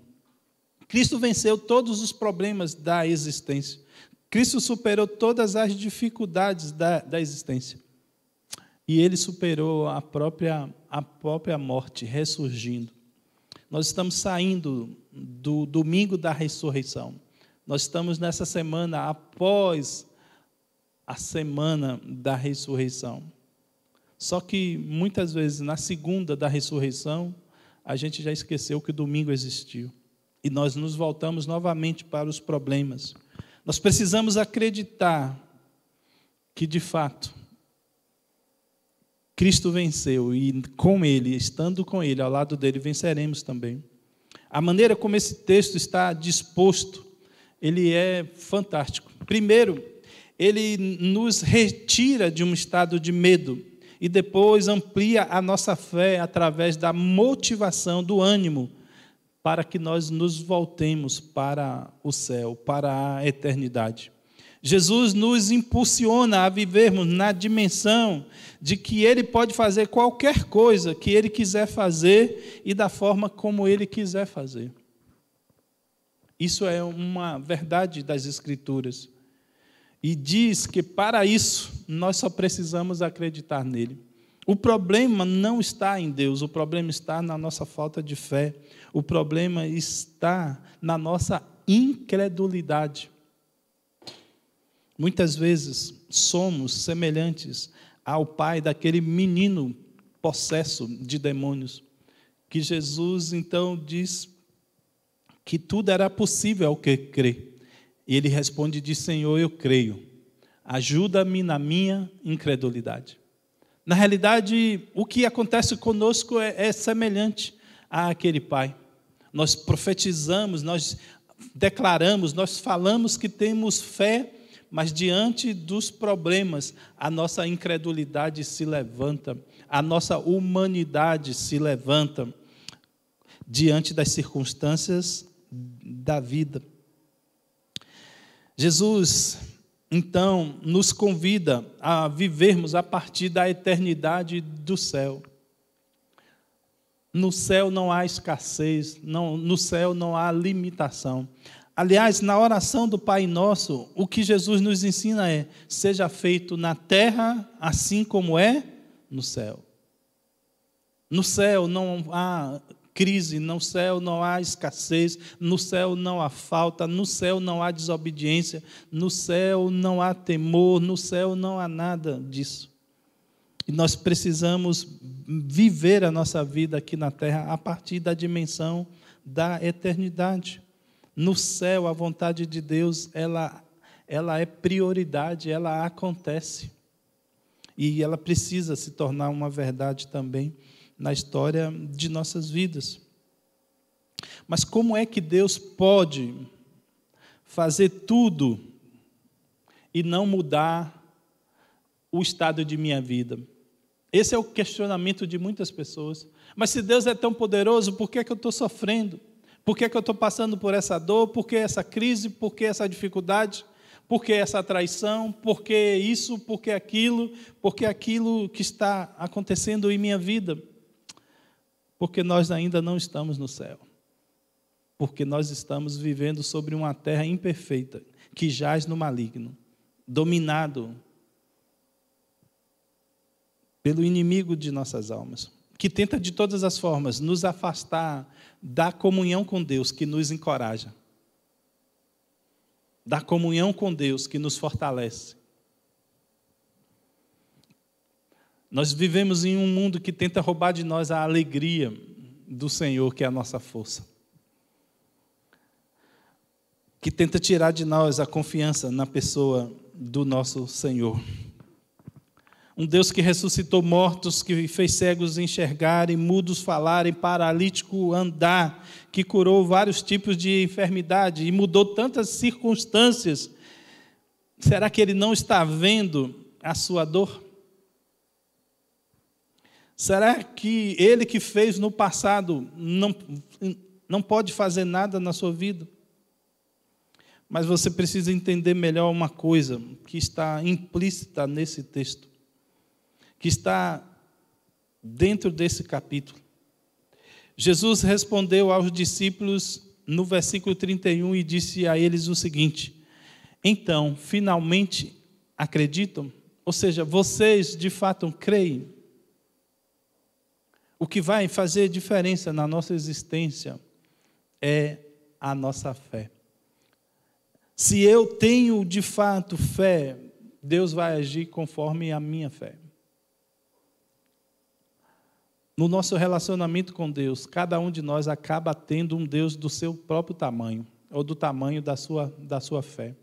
Cristo venceu todos os problemas da existência. Cristo superou todas as dificuldades da existência. E Ele superou a própria morte, ressurgindo. Nós estamos saindo do domingo da ressurreição. Nós estamos nessa semana após a semana da ressurreição. Só que, muitas vezes, na segunda da ressurreição, a gente já esqueceu que o domingo existiu. E nós nos voltamos novamente para os problemas. Nós precisamos acreditar que, de fato, Cristo venceu e com Ele, estando com Ele, ao lado dele, venceremos também. A maneira como esse texto está disposto, ele é fantástico. Primeiro, ele nos retira de um estado de medo e depois amplia a nossa fé através da motivação, do ânimo, para que nós nos voltemos para o céu, para a eternidade. Jesus nos impulsiona a vivermos na dimensão de que Ele pode fazer qualquer coisa que Ele quiser fazer e da forma como Ele quiser fazer. Isso é uma verdade das Escrituras. E diz que para isso nós só precisamos acreditar nele. O problema não está em Deus, o problema está na nossa falta de fé. O problema está na nossa incredulidade. Muitas vezes somos semelhantes ao pai daquele menino possesso de demônios, que Jesus então diz que tudo era possível ao que crê. E ele responde e diz: Senhor, eu creio, ajuda-me na minha incredulidade. Na realidade, o que acontece conosco é semelhante àquele pai. Nós profetizamos, nós declaramos, nós falamos que temos fé, mas diante dos problemas, a nossa incredulidade se levanta, a nossa humanidade se levanta diante das circunstâncias da vida. Jesus, então, nos convida a vivermos a partir da eternidade do céu. No céu não há escassez, no céu não há limitação. Aliás, na oração do Pai Nosso, o que Jesus nos ensina é: seja feito na terra assim como é no céu. No céu não há crise, no céu não há escassez, no céu não há falta, no céu não há desobediência, no céu não há temor, no céu não há nada disso. E nós precisamos viver a nossa vida aqui na terra a partir da dimensão da eternidade. No céu, a vontade de Deus, ela é prioridade, ela acontece. E ela precisa se tornar uma verdade também na história de nossas vidas. Mas como é que Deus pode fazer tudo e não mudar o estado de minha vida? Esse é o questionamento de muitas pessoas. Mas se Deus é tão poderoso, por que é que eu estou sofrendo? Por que é que eu estou passando por essa dor? Por que essa crise? Por que essa dificuldade? Por que essa traição? Por que isso? Por que aquilo? Por que aquilo que está acontecendo em minha vida? Porque nós ainda não estamos no céu. Porque nós estamos vivendo sobre uma terra imperfeita, que jaz no maligno, dominado pelo inimigo de nossas almas, que tenta de todas as formas nos afastar da comunhão com Deus, que nos encoraja, da comunhão com Deus, que nos fortalece. Nós vivemos em um mundo que tenta roubar de nós a alegria do Senhor, que é a nossa força. Que tenta tirar de nós a confiança na pessoa do nosso Senhor. Um Deus que ressuscitou mortos, que fez cegos enxergarem, mudos falarem, paralítico andar, que curou vários tipos de enfermidade e mudou tantas circunstâncias. Será que Ele não está vendo a sua dor? Será que Ele que fez no passado não pode fazer nada na sua vida? Mas você precisa entender melhor uma coisa que está implícita nesse texto, que está dentro desse capítulo. Jesus respondeu aos discípulos no versículo 31 e disse a eles o seguinte: então, finalmente acreditam? Ou seja, vocês de fato creem? O que vai fazer diferença na nossa existência é a nossa fé. Se eu tenho de fato fé, Deus vai agir conforme a minha fé. No nosso relacionamento com Deus, cada um de nós acaba tendo um Deus do seu próprio tamanho, ou do tamanho da sua fé.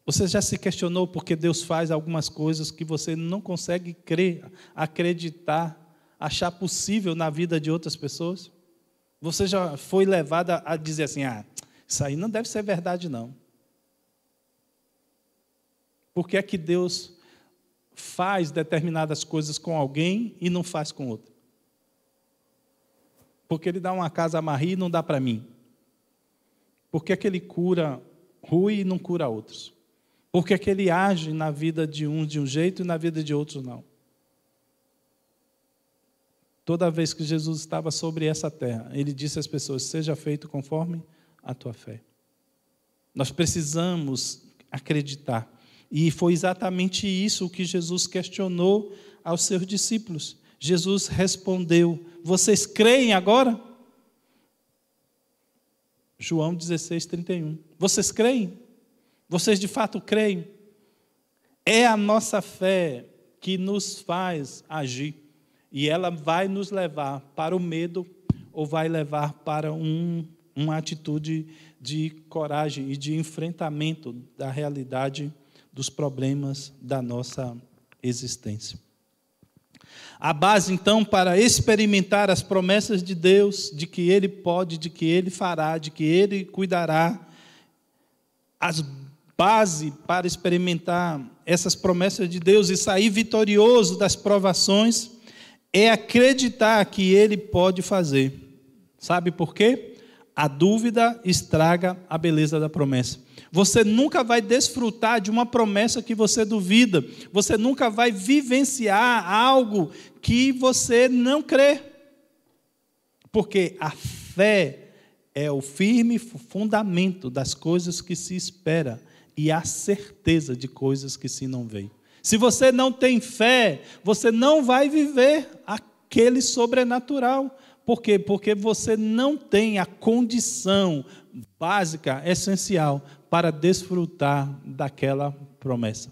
Você já se questionou porque Deus faz algumas coisas que você não consegue crer, acreditar, achar possível na vida de outras pessoas? Você já foi levado a dizer assim, isso aí não deve ser verdade não. Por que é que Deus faz determinadas coisas com alguém e não faz com outro? Porque Ele dá uma casa a Maria e não dá para mim? Por que é que Ele cura Rui e não cura outros? Por que é que Ele age na vida de uns de um jeito e na vida de outros não? Toda vez que Jesus estava sobre essa terra, Ele disse às pessoas, seja feito conforme a tua fé. Nós precisamos acreditar. E foi exatamente isso que Jesus questionou aos seus discípulos. Jesus respondeu, vocês creem agora? João 16, 31. Vocês creem? Vocês de fato creem? É a nossa fé que nos faz agir. E ela vai nos levar para o medo ou vai levar para uma atitude de coragem e de enfrentamento da realidade dos problemas da nossa existência. A base, então, para experimentar as promessas de Deus, de que Ele pode, de que Ele fará, de que Ele cuidará, as base para experimentar essas promessas de Deus e sair vitorioso das provações, é acreditar que Ele pode fazer. Sabe por quê? A dúvida estraga a beleza da promessa. Você nunca vai desfrutar de uma promessa que você duvida. Você nunca vai vivenciar algo que você não crê. Porque a fé é o firme fundamento das coisas que se espera e a certeza de coisas que se não veem. Se você não tem fé, você não vai viver aquele sobrenatural. Por quê? Porque você não tem a condição básica, essencial, para desfrutar daquela promessa.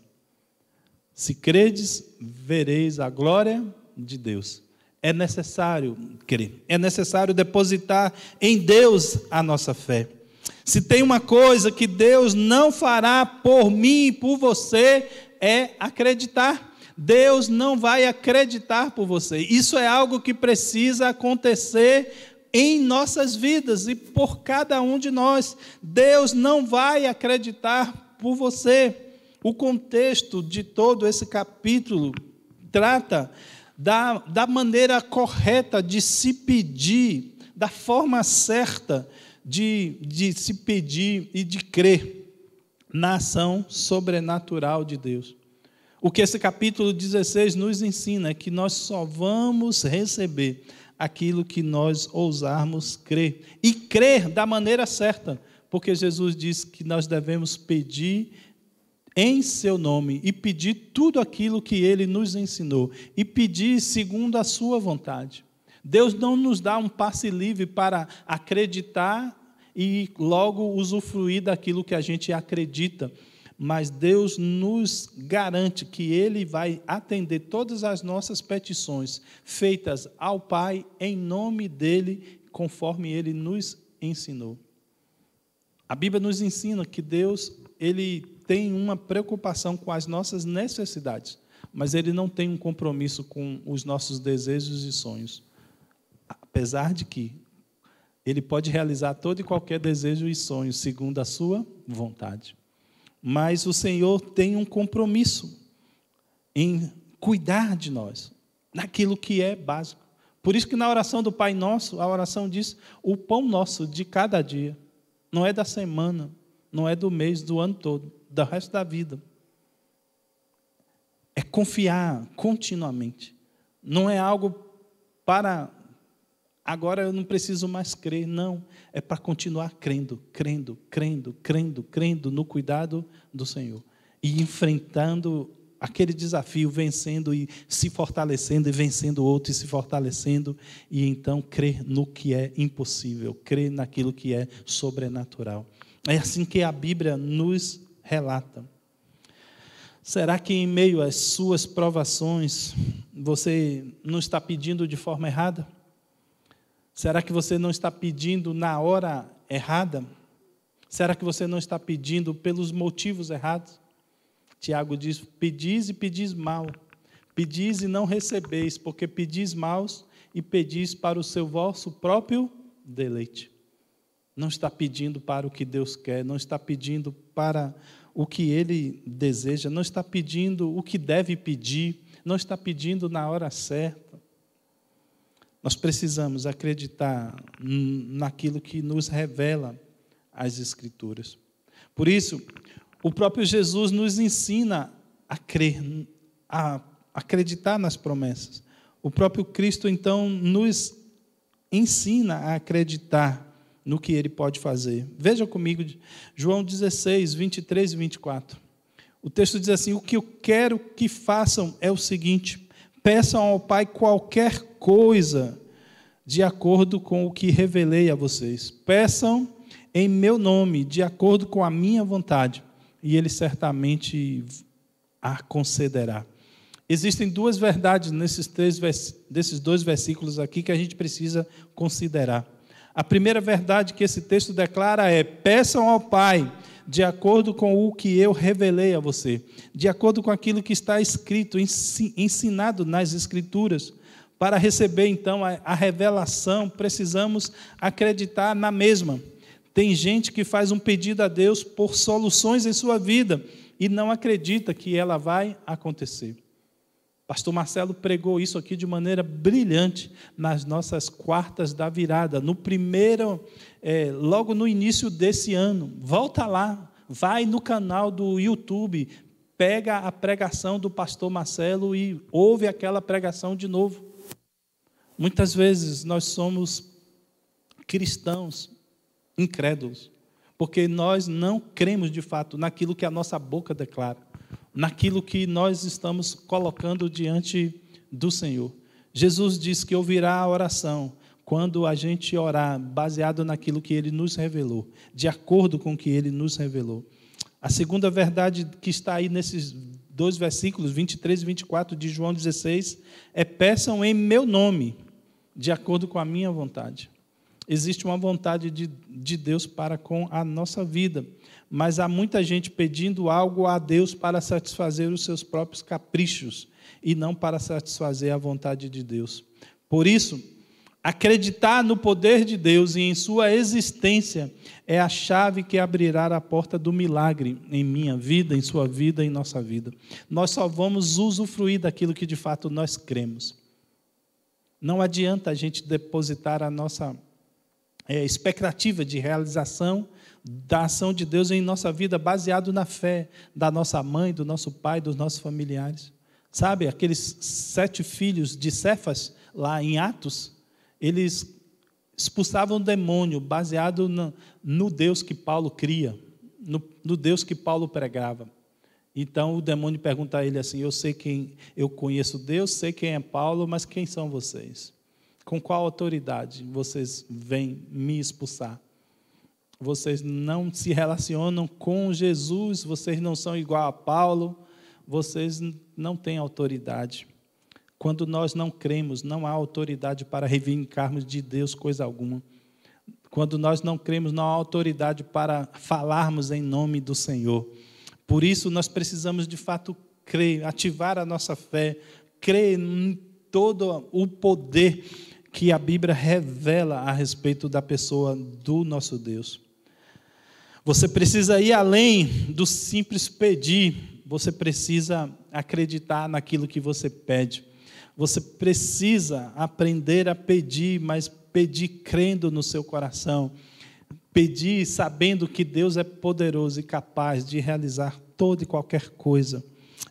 Se credes, vereis a glória de Deus. É necessário crer, é necessário depositar em Deus a nossa fé. Se tem uma coisa que Deus não fará por mim e por você, é acreditar. Deus não vai acreditar por você. Isso é algo que precisa acontecer em nossas vidas e por cada um de nós. Deus não vai acreditar por você. O contexto de todo esse capítulo trata da maneira correta de se pedir, da forma certa de se pedir e de crer na ação sobrenatural de Deus. O que esse capítulo 16 nos ensina é que nós só vamos receber aquilo que nós ousarmos crer. E crer da maneira certa, porque Jesus disse que nós devemos pedir em seu nome e pedir tudo aquilo que Ele nos ensinou e pedir segundo a sua vontade. Deus não nos dá um passe livre para acreditar e logo usufruir daquilo que a gente acredita. mas Deus nos garante que Ele vai atender todas as nossas petições feitas ao Pai em nome dEle, conforme Ele nos ensinou. A Bíblia nos ensina que Deus, Ele tem uma preocupação com as nossas necessidades, mas Ele não tem um compromisso com os nossos desejos e sonhos. Apesar de que Ele pode realizar todo e qualquer desejo e sonho, segundo a sua vontade. Mas o Senhor tem um compromisso em cuidar de nós, naquilo que é básico. Por isso que na oração do Pai Nosso, a oração diz, o pão nosso de cada dia. Não é da semana, não é do mês, do ano todo, do resto da vida. É confiar continuamente. Não é algo para, agora eu não preciso mais crer, não. É para continuar crendo no cuidado do Senhor. E enfrentando aquele desafio, vencendo e se fortalecendo, e vencendo outro e se fortalecendo, e então crer no que é impossível, crer naquilo que é sobrenatural. É assim que a Bíblia nos relata. Será que em meio às suas provações, você não está pedindo de forma errada? Será que você não está pedindo na hora errada? Será que você não está pedindo pelos motivos errados? Tiago diz, pedis e pedis mal, pedis e não recebeis, porque pedis maus e pedis para o seu vosso próprio deleite. Não está pedindo para o que Deus quer, não está pedindo para o que Ele deseja, não está pedindo o que deve pedir, não está pedindo na hora certa. Nós precisamos acreditar naquilo que nos revela as Escrituras. Por isso, o próprio Jesus nos ensina a crer, a acreditar nas promessas. O próprio Cristo, então, nos ensina a acreditar no que Ele pode fazer. Veja comigo, João 16, 23 e 24. O texto diz assim, o que eu quero que façam é o seguinte, peçam ao Pai qualquer coisa de acordo com o que revelei a vocês. Peçam em meu nome, de acordo com a minha vontade, e Ele certamente a concederá. Existem duas verdades desses dois versículos aqui que a gente precisa considerar. A primeira verdade que esse texto declara é, peçam ao Pai, de acordo com o que eu revelei a você, de acordo com aquilo que está escrito, ensinado nas Escrituras. Para receber, então, a revelação, precisamos acreditar na mesma. Tem gente que faz um pedido a Deus por soluções em sua vida e não acredita que ela vai acontecer. Pastor Marcelo pregou isso aqui de maneira brilhante nas nossas quartas da virada, no primeiro, logo no início desse ano. Volta lá, vai no canal do YouTube, pega a pregação do pastor Marcelo e ouve aquela pregação de novo. Muitas vezes nós somos cristãos incrédulos, porque nós não cremos de fato naquilo que a nossa boca declara, naquilo que nós estamos colocando diante do Senhor. Jesus disse que ouvirá a oração quando a gente orar baseado naquilo que Ele nos revelou, de acordo com o que Ele nos revelou. A segunda verdade que está aí nesses dois versículos, 23 e 24 de João 16, é peçam em meu nome, de acordo com a minha vontade. Existe uma vontade de Deus para com a nossa vida, mas há muita gente pedindo algo a Deus para satisfazer os seus próprios caprichos e não para satisfazer a vontade de Deus. Por isso, acreditar no poder de Deus e em sua existência é a chave que abrirá a porta do milagre em minha vida, em sua vida, em nossa vida. Nós só vamos usufruir daquilo que de fato nós cremos. Não adianta a gente depositar a nossa expectativa de realização da ação de Deus em nossa vida baseado na fé da nossa mãe, do nosso pai, dos nossos familiares. Sabe, aqueles 7 filhos de Cefas, lá em Atos, eles expulsavam o demônio baseado no Deus que Paulo cria, no Deus que Paulo pregava. Então o demônio pergunta a ele assim, eu conheço Deus, sei quem é Paulo, mas quem são vocês? Com qual autoridade vocês vêm me expulsar? vocês não se relacionam com Jesus, vocês não são igual a Paulo, vocês não têm autoridade. Quando nós não cremos, não há autoridade para reivindicarmos de Deus coisa alguma. Quando nós não cremos, não há autoridade para falarmos em nome do Senhor. Por isso, nós precisamos, de fato, crer, ativar a nossa fé, crer em todo o poder que a Bíblia revela a respeito da pessoa do nosso Deus. Você precisa ir além do simples pedir, você precisa acreditar naquilo que você pede. Você precisa aprender a pedir, mas pedir crendo no seu coração. Pedir sabendo que Deus é poderoso e capaz de realizar toda e qualquer coisa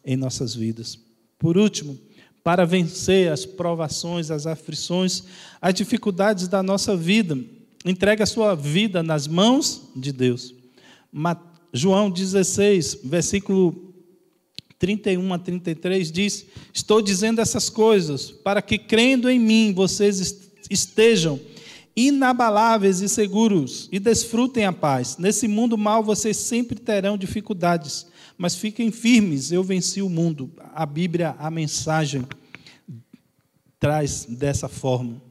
em nossas vidas. Por último, para vencer as provações, as aflições, as dificuldades da nossa vida, entregue a sua vida nas mãos de Deus. João 16, versículo 31 a 33 diz: estou dizendo essas coisas para que, crendo em mim, vocês estejam inabaláveis e seguros e desfrutem a paz. Nesse mundo mau vocês sempre terão dificuldades, mas fiquem firmes, eu venci o mundo. A Bíblia, a mensagem, traz dessa forma.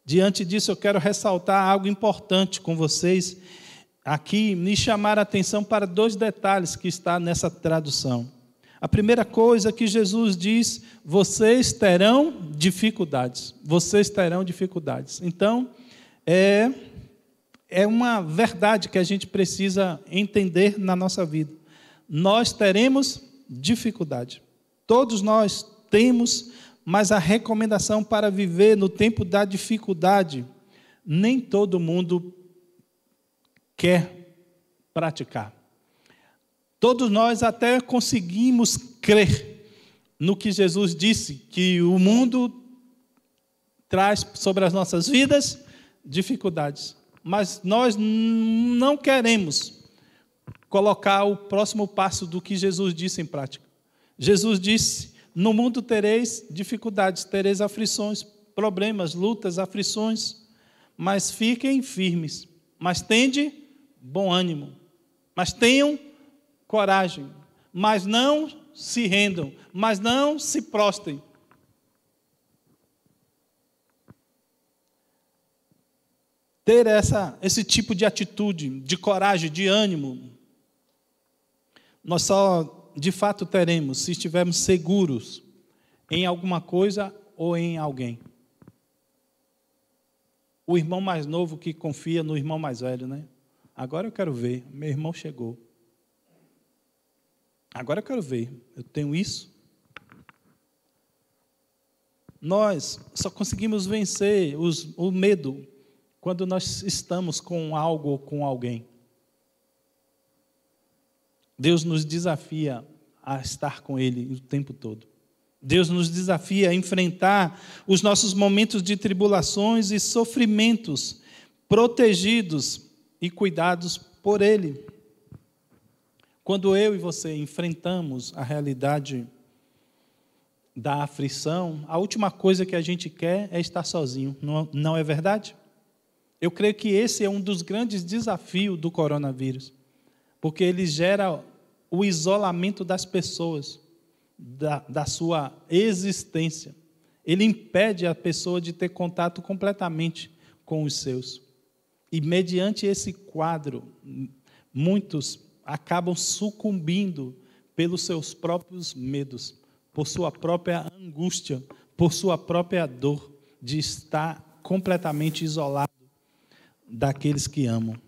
Diante disso, eu quero ressaltar algo importante com vocês aqui, me chamar a atenção para 2 detalhes que está nessa tradução. A primeira coisa que Jesus diz: vocês terão dificuldades. Vocês terão dificuldades. Então, é uma verdade que a gente precisa entender na nossa vida. Nós teremos dificuldade. Todos nós temos, mas a recomendação para viver no tempo da dificuldade, nem todo mundo quer praticar. Todos nós até conseguimos crer no que Jesus disse, que o mundo traz sobre as nossas vidas dificuldades. Mas nós não queremos colocar o próximo passo do que Jesus disse em prática. Jesus disse: no mundo tereis dificuldades, tereis aflições, problemas, lutas, aflições, mas fiquem firmes, mas tende bom ânimo, mas tenham coragem, mas não se rendam, mas não se prostrem. Ter esse tipo de atitude, de coragem, de ânimo, nós só de fato teremos se estivermos seguros em alguma coisa ou em alguém. O irmão mais novo que confia no irmão mais velho, né? Agora eu quero ver, meu irmão chegou. Agora eu quero ver, eu tenho isso. Nós só conseguimos vencer o medo quando nós estamos com algo ou com alguém. Deus nos desafia a estar com Ele o tempo todo. Deus nos desafia a enfrentar os nossos momentos de tribulações e sofrimentos, protegidos e cuidados por Ele. Quando eu e você enfrentamos a realidade da aflição, a última coisa que a gente quer é estar sozinho, não é verdade? Eu creio que esse é um dos grandes desafios do coronavírus, porque ele gera o isolamento das pessoas, da sua existência. Ele impede a pessoa de ter contato completamente com os seus. E mediante esse quadro, muitos acabam sucumbindo pelos seus próprios medos, por sua própria angústia, por sua própria dor de estar completamente isolado daqueles que amam.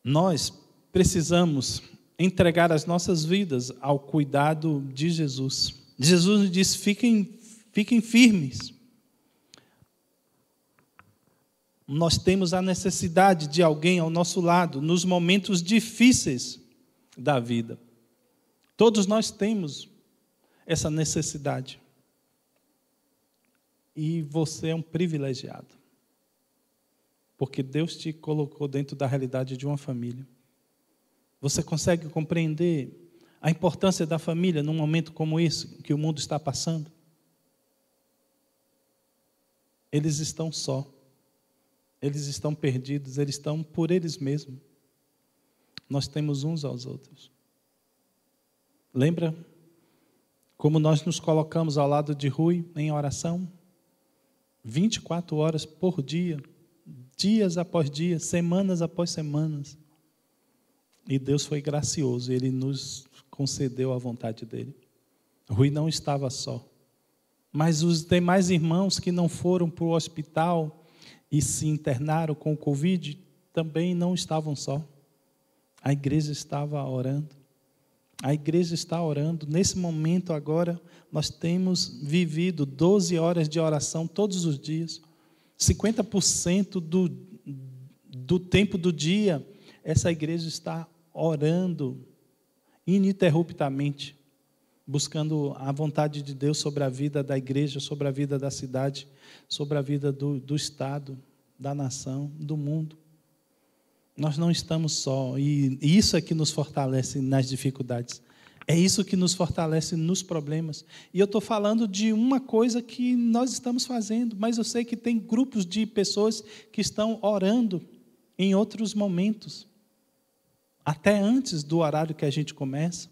Nós precisamos entregar as nossas vidas ao cuidado de Jesus. Jesus nos diz: fiquem firmes. Nós temos a necessidade de alguém ao nosso lado nos momentos difíceis da vida. Todos nós temos essa necessidade. E você é um privilegiado, porque Deus te colocou dentro da realidade de uma família. Você consegue compreender a importância da família num momento como esse que o mundo está passando? eles estão só. Eles estão perdidos, eles estão por eles mesmos. Nós temos uns aos outros. Lembra como nós nos colocamos ao lado de Rui em oração? 24 horas por dia, dias após dias, semanas após semanas. E Deus foi gracioso, Ele nos concedeu a vontade dEle. Rui não estava só. Mas os demais irmãos que não foram para o hospital e se internaram com o Covid, também não estavam só. A igreja estava orando. A igreja está orando. Nesse momento agora, nós temos vivido 12 horas de oração todos os dias. 50% do tempo do dia, essa igreja está orando ininterruptamente, buscando a vontade de Deus sobre a vida da igreja, sobre a vida da cidade, sobre a vida do Estado, da nação, do mundo. Nós não estamos só, e isso é que nos fortalece nas dificuldades. É isso que nos fortalece nos problemas. E eu estou falando de uma coisa que nós estamos fazendo, mas eu sei que tem grupos de pessoas que estão orando em outros momentos, até antes do horário que a gente começa.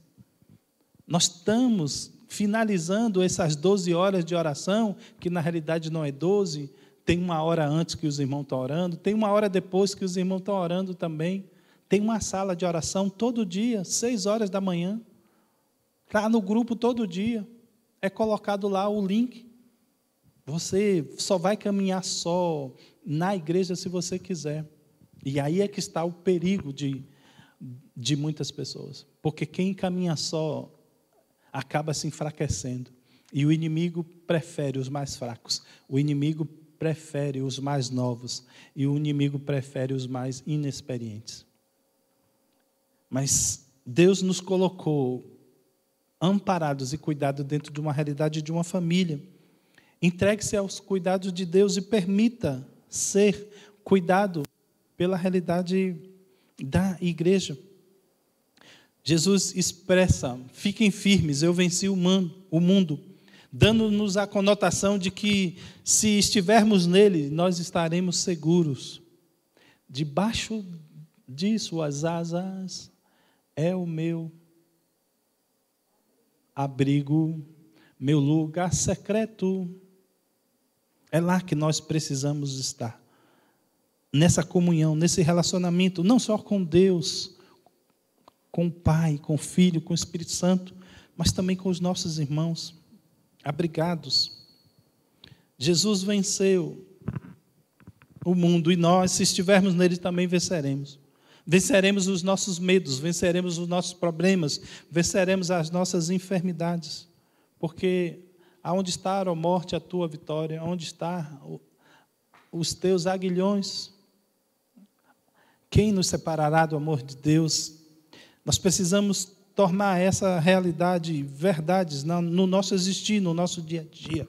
Nós estamos finalizando essas 12 horas de oração, que na realidade não é 12, tem uma hora antes que os irmãos estão orando, tem uma hora depois que os irmãos estão orando também. Tem uma sala de oração todo dia, 6 horas da manhã. Está no grupo todo dia. É colocado lá o link. Você só vai caminhar só na igreja se você quiser. E aí é que está o perigo de muitas pessoas. Porque quem caminha só acaba se enfraquecendo. E o inimigo prefere os mais fracos. O inimigo prefere os mais novos. E o inimigo prefere os mais inexperientes. Mas Deus nos colocou amparados e cuidados dentro de uma realidade de uma família. Entregue-se aos cuidados de Deus e permita ser cuidado pela realidade da igreja. Jesus expressa: fiquem firmes, eu venci o mundo, dando-nos a conotação de que, se estivermos nele, nós estaremos seguros. Debaixo de suas asas é o meu abrigo, meu lugar secreto. É lá que nós precisamos estar. Nessa comunhão, nesse relacionamento, não só com Deus, com o Pai, com o Filho, com o Espírito Santo, mas também com os nossos irmãos, abrigados. Jesus venceu o mundo e nós, se estivermos nele, também venceremos. Venceremos os nossos medos, venceremos os nossos problemas, venceremos as nossas enfermidades. Porque aonde está, ó morte, a tua vitória? Onde estão os teus aguilhões? Quem nos separará do amor de Deus? Nós precisamos tornar essa realidade verdades no nosso existir, no nosso dia a dia.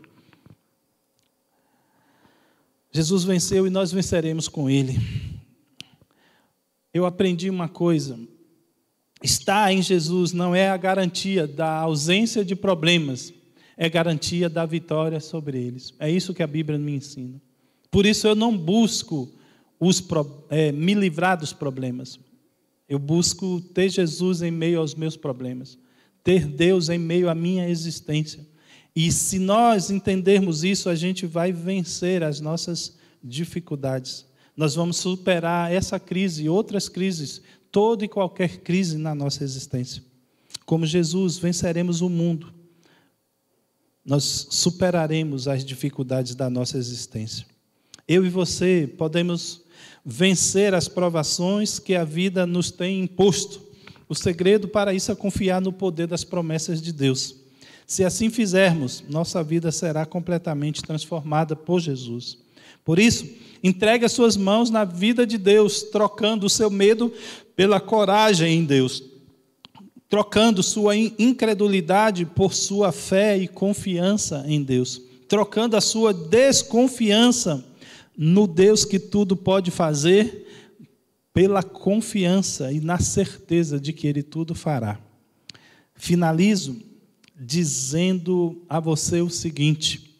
Jesus venceu e nós venceremos com Ele. Eu aprendi uma coisa: estar em Jesus não é a garantia da ausência de problemas, é garantia da vitória sobre eles. É isso que a Bíblia me ensina. Por isso eu não busco me livrar dos problemas. Eu busco ter Jesus em meio aos meus problemas, ter Deus em meio à minha existência. E se nós entendermos isso, a gente vai vencer as nossas dificuldades. Nós vamos superar essa crise e outras crises, toda e qualquer crise na nossa existência. Como Jesus, venceremos o mundo. Nós superaremos as dificuldades da nossa existência. Eu e você podemos vencer as provações que a vida nos tem imposto. O segredo para isso é confiar no poder das promessas de Deus. Se assim fizermos, nossa vida será completamente transformada por Jesus. Por isso, entregue as suas mãos na vida de Deus, trocando o seu medo pela coragem em Deus, trocando sua incredulidade por sua fé e confiança em Deus, trocando a sua desconfiança no Deus que tudo pode fazer, pela confiança e na certeza de que Ele tudo fará. Finalizo dizendo a você o seguinte: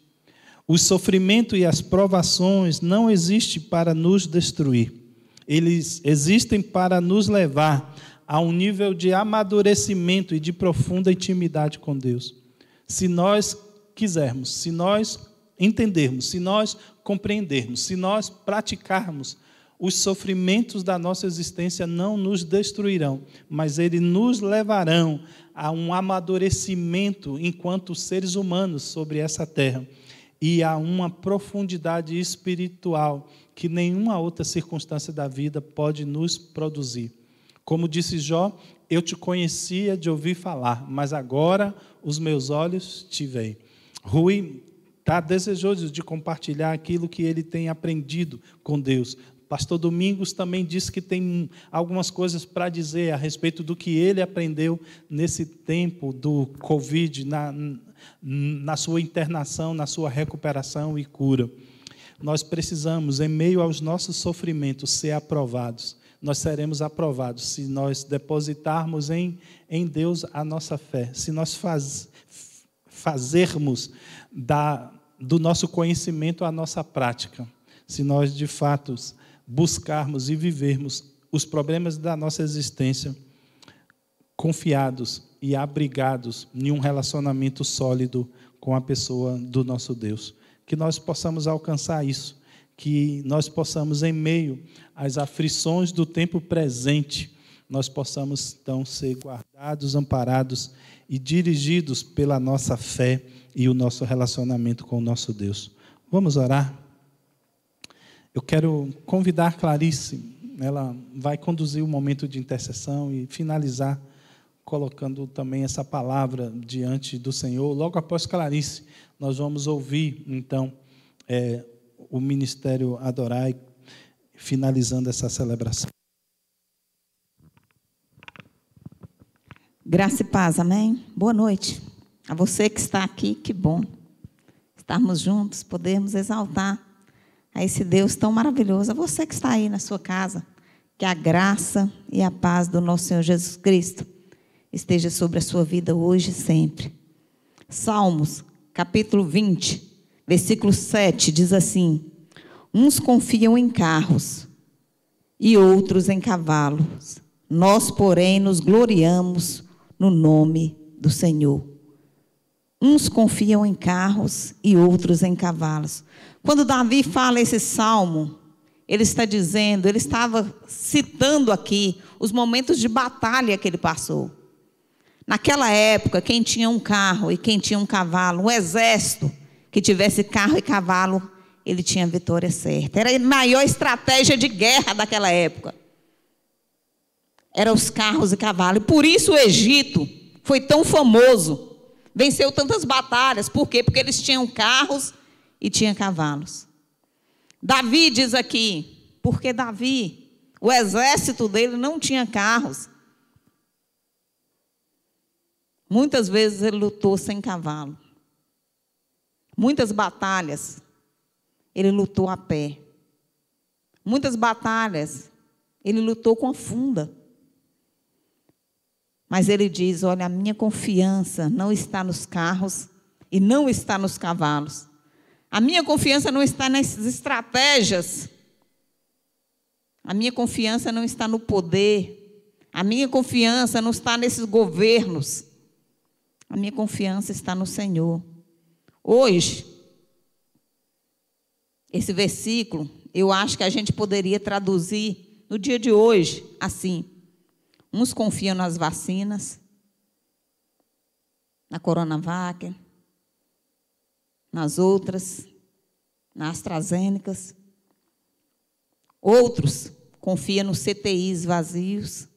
O sofrimento e as provações não existem para nos destruir. Eles existem para nos levar a um nível de amadurecimento e de profunda intimidade com Deus. Se nós quisermos, se nós entendermos, se nós compreendermos, se nós praticarmos, os sofrimentos da nossa existência não nos destruirão, mas eles nos levarão a um amadurecimento enquanto seres humanos sobre essa terra e a uma profundidade espiritual que nenhuma outra circunstância da vida pode nos produzir. Como disse Jó, eu te conhecia de ouvir falar, mas agora os meus olhos te veem. Rui está desejoso de compartilhar aquilo que ele tem aprendido com Deus. Pastor Domingos também disse que tem algumas coisas para dizer a respeito do que ele aprendeu nesse tempo do Covid, na sua internação, na sua recuperação e cura. Nós precisamos, em meio aos nossos sofrimentos, ser aprovados. Nós seremos aprovados se nós depositarmos em Deus a nossa fé, se nós fazermos do nosso conhecimento a nossa prática, se nós, de fato, buscarmos e vivermos os problemas da nossa existência confiados e abrigados em um relacionamento sólido com a pessoa do nosso Deus. Que nós possamos alcançar isso, que nós possamos, em meio às aflições do tempo presente, nós possamos, então, ser guardados, amparados e dirigidos pela nossa fé e o nosso relacionamento com o nosso Deus. Vamos orar? Eu quero convidar a Clarice, ela vai conduzir o momento de intercessão e finalizar colocando também essa palavra diante do Senhor. Logo após Clarice, nós vamos ouvir, então, o Ministério Adorai, finalizando essa celebração. Graça e paz, amém? Boa noite. A você que está aqui, que bom estarmos juntos, podermos exaltar a esse Deus tão maravilhoso. A você que está aí na sua casa, que a graça e a paz do nosso Senhor Jesus Cristo esteja sobre a sua vida hoje e sempre. Salmos, capítulo 20, versículo 7, diz assim: uns confiam em carros e outros em cavalos. Nós, porém, nos gloriamos no nome do Senhor. Uns confiam em carros e outros em cavalos. Quando Davi fala esse salmo, ele está dizendo, ele estava citando aqui os momentos de batalha que ele passou. Naquela época, quem tinha um carro e quem tinha um cavalo, um exército que tivesse carro e cavalo, ele tinha a vitória certa. Era a maior estratégia de guerra daquela época. Eram os carros e cavalos. E por isso o Egito foi tão famoso. Venceu tantas batalhas. Por quê? Porque eles tinham carros e tinham cavalos. Davi diz aqui, porque Davi, o exército dele não tinha carros. Muitas vezes ele lutou sem cavalo. Muitas batalhas ele lutou a pé. Muitas batalhas ele lutou com a funda. Mas ele diz, olha, a minha confiança não está nos carros e não está nos cavalos. A minha confiança não está nas estratégias. A minha confiança não está no poder. A minha confiança não está nesses governos. A minha confiança está no Senhor. Hoje, esse versículo, eu acho que a gente poderia traduzir no dia de hoje, assim. Uns confiam nas vacinas, na Coronavac, nas outras, nas AstraZenecas. Outros confiam nos CTIs vazios.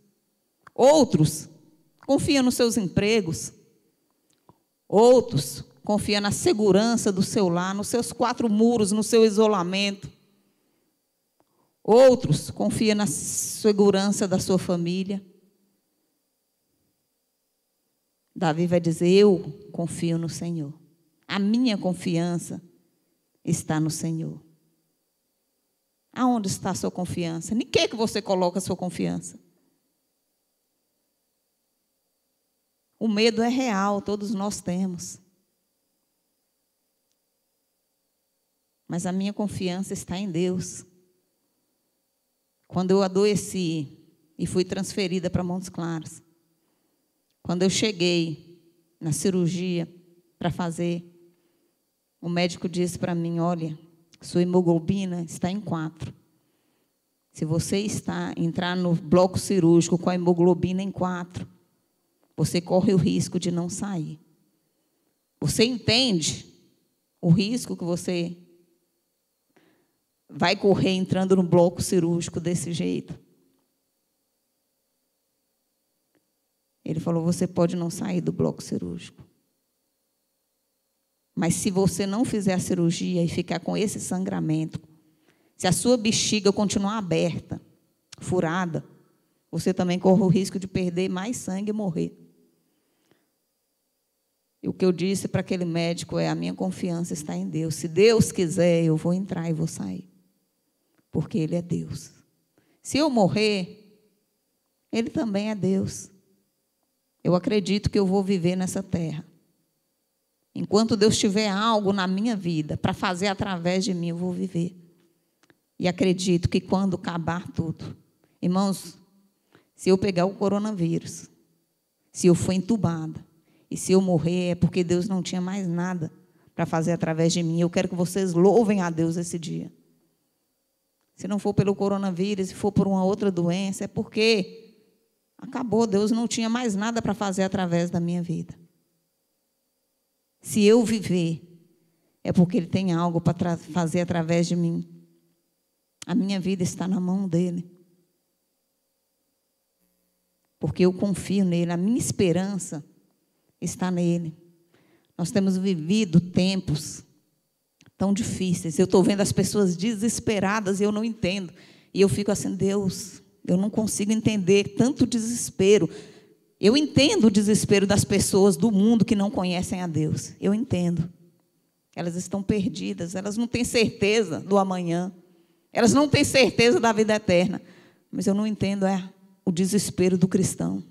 Outros confiam nos seus empregos. Outros confiam na segurança do seu lar, nos seus 4 muros, no seu isolamento. Outros confiam na segurança da sua família. Davi vai dizer, eu confio no Senhor. A minha confiança está no Senhor. Aonde está a sua confiança? Em que você coloca a sua confiança? O medo é real, todos nós temos. mas a minha confiança está em Deus. Quando eu adoeci e fui transferida para Montes Claros, quando eu cheguei na cirurgia para fazer, o médico disse para mim: olha, sua hemoglobina está em 4. Se você entrar no bloco cirúrgico com a hemoglobina em 4, você corre o risco de não sair. Você entende o risco que você vai correr entrando no bloco cirúrgico desse jeito? Ele falou: você pode não sair do bloco cirúrgico. Mas se você não fizer a cirurgia e ficar com esse sangramento, se a sua bexiga continuar aberta, furada, você também corre o risco de perder mais sangue e morrer. E o que eu disse para aquele médico é: a minha confiança está em Deus. Se Deus quiser, eu vou entrar e vou sair. Porque Ele é Deus. Se eu morrer, Ele também é Deus. Eu acredito que eu vou viver nessa terra. Enquanto Deus tiver algo na minha vida para fazer através de mim, eu vou viver. E acredito que quando acabar tudo, irmãos, se eu pegar o coronavírus, se eu for entubada, e se eu morrer, é porque Deus não tinha mais nada para fazer através de mim. Eu quero que vocês louvem a Deus esse dia. Se não for pelo coronavírus, se for por uma outra doença, é porque acabou, Deus não tinha mais nada para fazer através da minha vida. Se eu viver, é porque Ele tem algo para fazer através de mim. A minha vida está na mão dEle. Porque eu confio nele, a minha esperança está nele. Nós temos vivido tempos tão difíceis. Eu estou vendo as pessoas desesperadas e eu não entendo. E eu fico assim: Deus, eu não consigo entender tanto desespero. Eu entendo o desespero das pessoas do mundo que não conhecem a Deus. Eu entendo. Elas estão perdidas, elas não têm certeza do amanhã. Elas não têm certeza da vida eterna. Mas eu não entendo o desespero do cristão,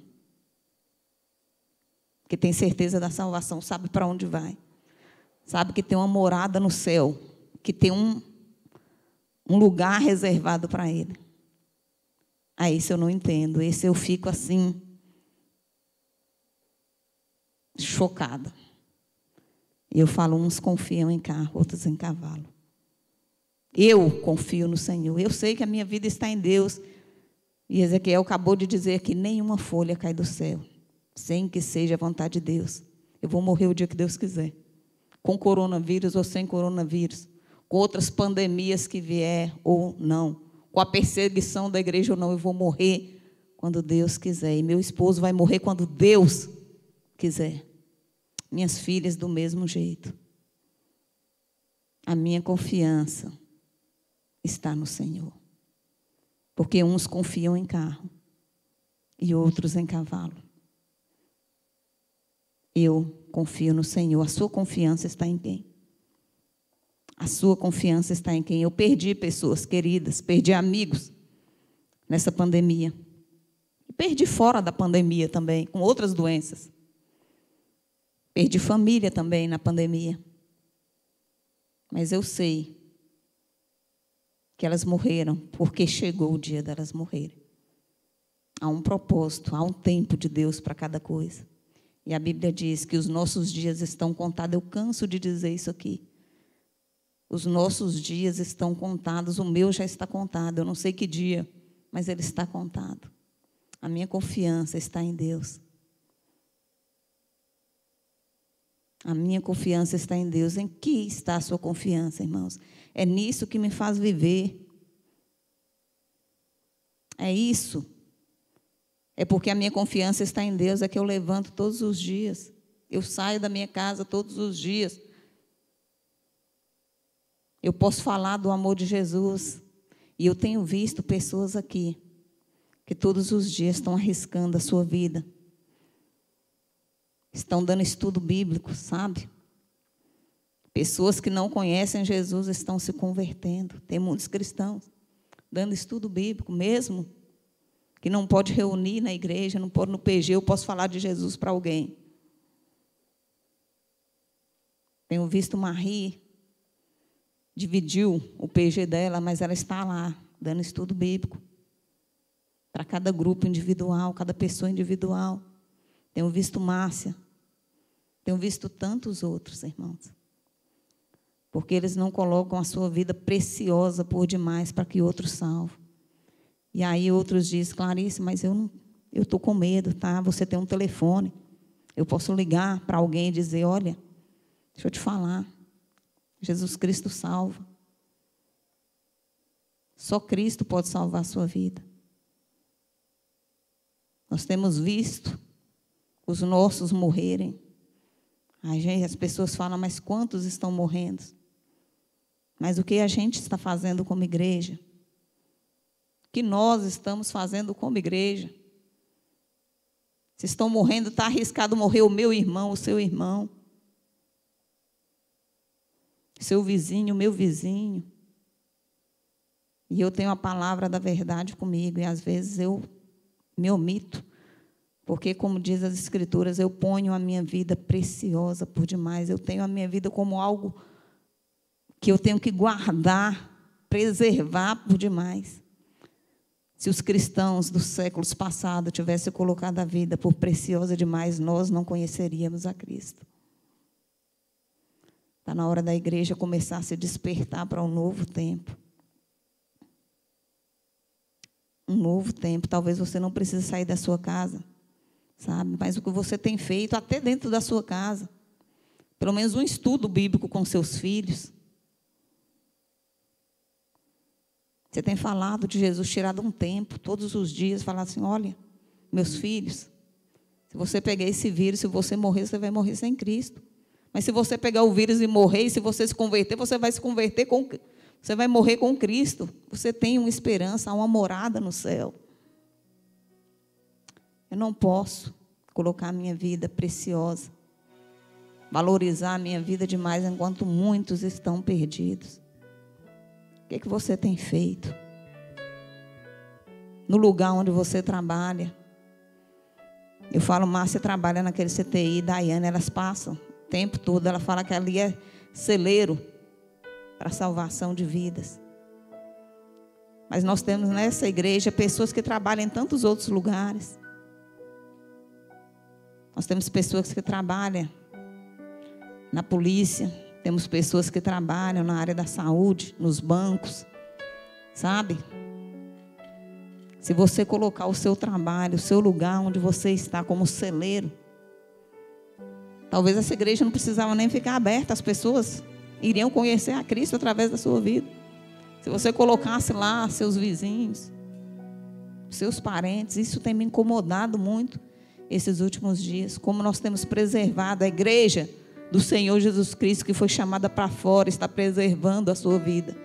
que tem certeza da salvação, sabe para onde vai. Sabe que tem uma morada no céu, que tem um lugar reservado para ele. Esse eu não entendo, esse eu fico assim, chocada. E eu falo: uns confiam em carro, outros em cavalo. Eu confio no Senhor, eu sei que a minha vida está em Deus. E Ezequiel acabou de dizer que nenhuma folha cai do céu, sem que seja a vontade de Deus. Eu vou morrer o dia que Deus quiser. Com coronavírus ou sem coronavírus, com outras pandemias que vier ou não, com a perseguição da igreja ou não, eu vou morrer quando Deus quiser. E meu esposo vai morrer quando Deus quiser. Minhas filhas do mesmo jeito. A minha confiança está no Senhor. Porque uns confiam em carro e outros em cavalo. Eu confio no Senhor. A sua confiança está em quem? A sua confiança está em quem? Eu perdi pessoas queridas, perdi amigos nessa pandemia. E perdi fora da pandemia também, com outras doenças. Perdi família também na pandemia. Mas eu sei que elas morreram porque chegou o dia delas morrerem. Há um propósito, há um tempo de Deus para cada coisa. E a Bíblia diz que os nossos dias estão contados. Eu canso de dizer isso aqui. Os nossos dias estão contados. O meu já está contado. Eu não sei que dia, mas ele está contado. A minha confiança está em Deus. A minha confiança está em Deus. Em que está a sua confiança, irmãos? É nisso que me faz viver. É isso. É porque a minha confiança está em Deus, é que eu levanto todos os dias. Eu saio da minha casa todos os dias. Eu posso falar do amor de Jesus. E eu tenho visto pessoas aqui que todos os dias estão arriscando a sua vida. Estão dando estudo bíblico, sabe? Pessoas que não conhecem Jesus estão se convertendo. Tem muitos cristãos dando estudo bíblico mesmo, que não pode reunir na igreja, não pode no PG, eu posso falar de Jesus para alguém. Tenho visto Marie dividiu o PG dela, mas ela está lá, dando estudo bíblico. Para cada grupo individual, cada pessoa individual. Tenho visto Márcia. Tenho visto tantos outros, irmãos. Porque eles não colocam a sua vida preciosa por demais para que outros salvem. E aí outros dizem, Clarice, mas eu estou com medo, tá? Você tem um telefone. Eu posso ligar para alguém e dizer, olha, deixa eu te falar. Jesus Cristo salva. Só Cristo pode salvar a sua vida. Nós temos visto os nossos morrerem. As pessoas falam, mas quantos estão morrendo? Mas o que a gente está fazendo como igreja? O que nós estamos fazendo como igreja? Se estão morrendo, está arriscado morrer o meu irmão, o seu irmão. Seu vizinho, o meu vizinho. E eu tenho a palavra da verdade comigo, e às vezes eu me omito, porque, como diz as Escrituras, eu ponho a minha vida preciosa por demais, eu tenho a minha vida como algo que eu tenho que guardar, preservar por demais. Se os cristãos dos séculos passados tivessem colocado a vida por preciosa demais, nós não conheceríamos a Cristo. Está na hora da igreja começar a se despertar para um novo tempo. Um novo tempo. Talvez você não precise sair da sua casa, sabe? Mas o que você tem feito, até dentro da sua casa. Pelo menos um estudo bíblico com seus filhos. Você tem falado de Jesus, tirado um tempo, todos os dias, falar assim, olha, meus filhos, se você pegar esse vírus, se você morrer, você vai morrer sem Cristo. Mas se você pegar o vírus e morrer, e se você se converter, você vai se converter você vai morrer com Cristo. Você tem uma esperança, uma morada no céu. Eu não posso colocar a minha vida preciosa, valorizar a minha vida demais enquanto muitos estão perdidos. O que você tem feito? No lugar onde você trabalha. Eu falo, Márcia trabalha naquele CTI, Daiane, elas passam o tempo todo, ela fala que ali é celeiro para a salvação de vidas. Mas nós temos nessa igreja pessoas que trabalham em tantos outros lugares. Nós temos pessoas que trabalham na polícia, temos pessoas que trabalham na área da saúde, nos bancos, sabe? Se você colocar o seu trabalho, o seu lugar onde você está como celeiro, talvez essa igreja não precisava nem ficar aberta, as pessoas iriam conhecer a Cristo através da sua vida. Se você colocasse lá seus vizinhos, seus parentes, isso tem me incomodado muito esses últimos dias, como nós temos preservado a igreja do Senhor Jesus Cristo, que foi chamada para fora, está preservando a sua vida.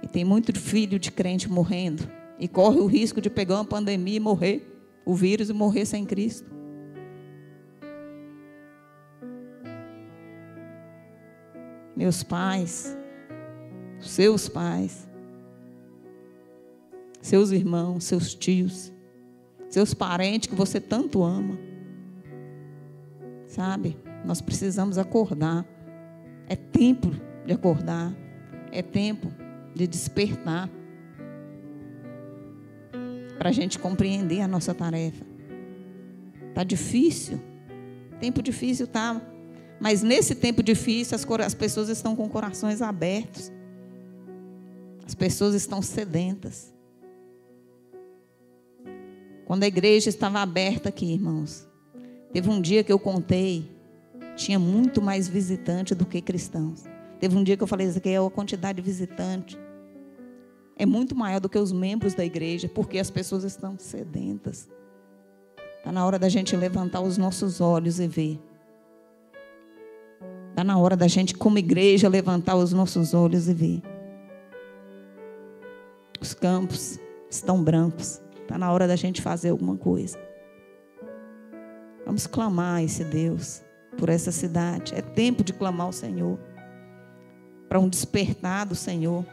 E tem muito filho de crente morrendo, e corre o risco de pegar uma pandemia e morrer, o vírus, e morrer sem Cristo. Meus pais, seus pais, seus irmãos, seus tios, seus parentes que você tanto ama, sabe? Nós precisamos acordar. É tempo de acordar. É tempo de despertar. Para a gente compreender a nossa tarefa. Está difícil. Tempo difícil está. Mas nesse tempo difícil, as pessoas estão com corações abertos. As pessoas estão sedentas. Quando a igreja estava aberta aqui, irmãos, teve um dia que eu contei, tinha muito mais visitante do que cristãos. Teve um dia que eu falei, isso aqui é a quantidade de visitante. É muito maior do que os membros da igreja, porque as pessoas estão sedentas. Está na hora da gente levantar os nossos olhos e ver. Está na hora da gente, como igreja, levantar os nossos olhos e ver. Os campos estão brancos. Está na hora da gente fazer alguma coisa. Vamos clamar a esse Deus por essa cidade. É tempo de clamar ao Senhor. Para um despertar do Senhor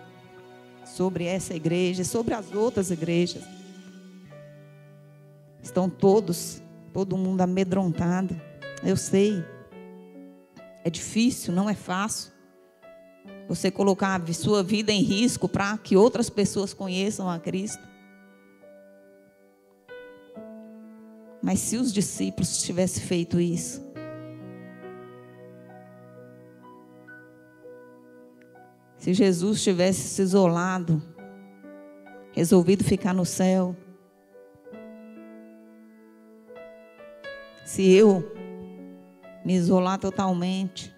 sobre essa igreja, sobre as outras igrejas. Estão todo mundo amedrontado. Eu sei. É difícil, não é fácil. Você colocar a sua vida em risco para que outras pessoas conheçam a Cristo. Mas se os discípulos tivessem feito isso, se Jesus tivesse se isolado, resolvido ficar no céu, se eu me isolar totalmente,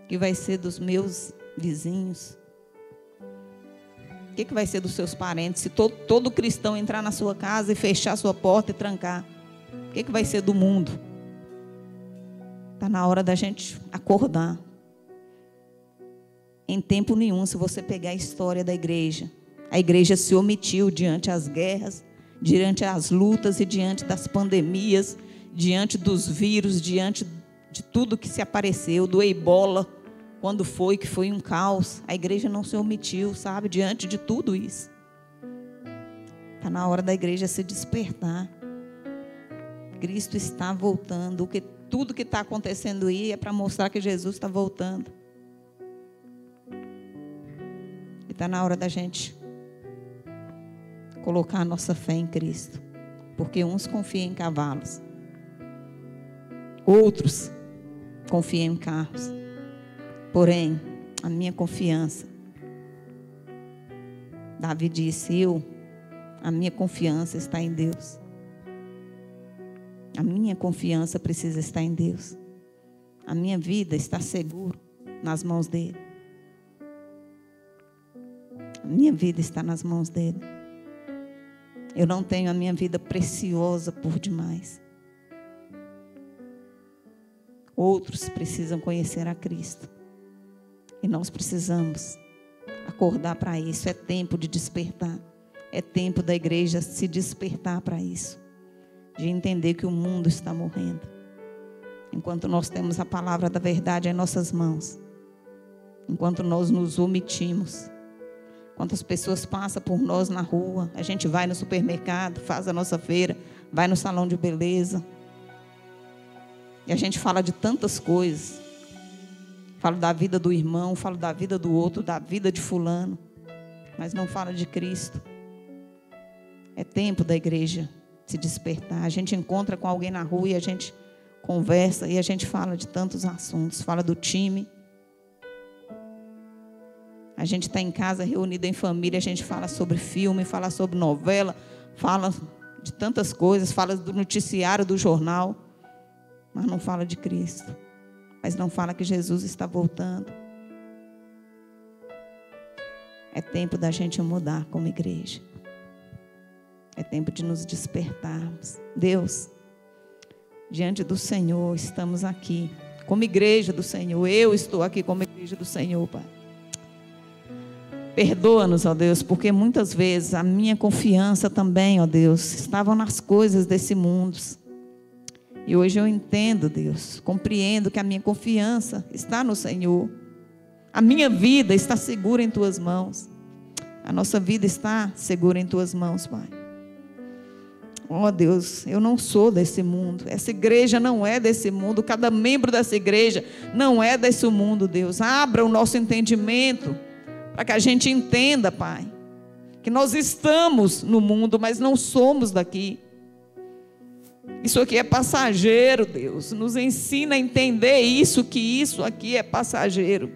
o que vai ser dos meus vizinhos? O que vai ser dos seus parentes? Se todo cristão entrar na sua casa e fechar sua porta e trancar, o que vai ser do mundo? Está na hora da gente acordar. Em tempo nenhum, se você pegar a história da igreja, a igreja se omitiu diante das guerras, diante das lutas e diante das pandemias, diante dos vírus, diante de tudo que se apareceu, do ebola, quando foi, que foi um caos. A igreja não se omitiu, sabe, diante de tudo isso. Está na hora da igreja se despertar. Cristo está voltando. Tudo que está acontecendo aí é para mostrar que Jesus está voltando. E está na hora da gente colocar a nossa fé em Cristo. Porque uns confiam em cavalos, outros confiam em carros. Porém, a minha confiança, Davi disse, a minha confiança está em Deus. A minha confiança precisa estar em Deus. A minha vida está segura nas mãos dele. A minha vida está nas mãos dele. Eu não tenho a minha vida preciosa por demais. Outros precisam conhecer a Cristo. E nós precisamos acordar para isso. É tempo de despertar. É tempo da igreja se despertar para isso. De entender que o mundo está morrendo. Enquanto nós temos a palavra da verdade em nossas mãos. Enquanto nós nos omitimos. Quantas pessoas passam por nós na rua. A gente vai no supermercado, faz a nossa feira, vai no salão de beleza. E a gente fala de tantas coisas. Falo da vida do irmão, falo da vida do outro, da vida de fulano. Mas não fala de Cristo. É tempo da igreja se despertar. A gente encontra com alguém na rua e a gente conversa e a gente fala de tantos assuntos. Fala do time. A gente está em casa reunida em família, a gente fala sobre filme, fala sobre novela, fala de tantas coisas, fala do noticiário, do jornal, mas não fala de Cristo. Mas não fala que Jesus está voltando. É tempo da gente mudar como igreja. É tempo de nos despertarmos. Deus, diante do Senhor, estamos aqui como igreja do Senhor. Eu estou aqui como igreja do Senhor, Pai. Perdoa-nos, ó Deus, porque muitas vezes a minha confiança também, ó Deus, estava nas coisas desse mundo. E hoje eu entendo, Deus, compreendo que a minha confiança está no Senhor. A minha vida está segura em Tuas mãos. A nossa vida está segura em Tuas mãos, Pai. Ó Deus, eu não sou desse mundo. Essa igreja não é desse mundo. Cada membro dessa igreja não é desse mundo, Deus. Abra o nosso entendimento para que a gente entenda, Pai, que nós estamos no mundo, mas não somos daqui. Isso aqui é passageiro, Deus. Nos ensina a entender isso, que isso aqui é passageiro.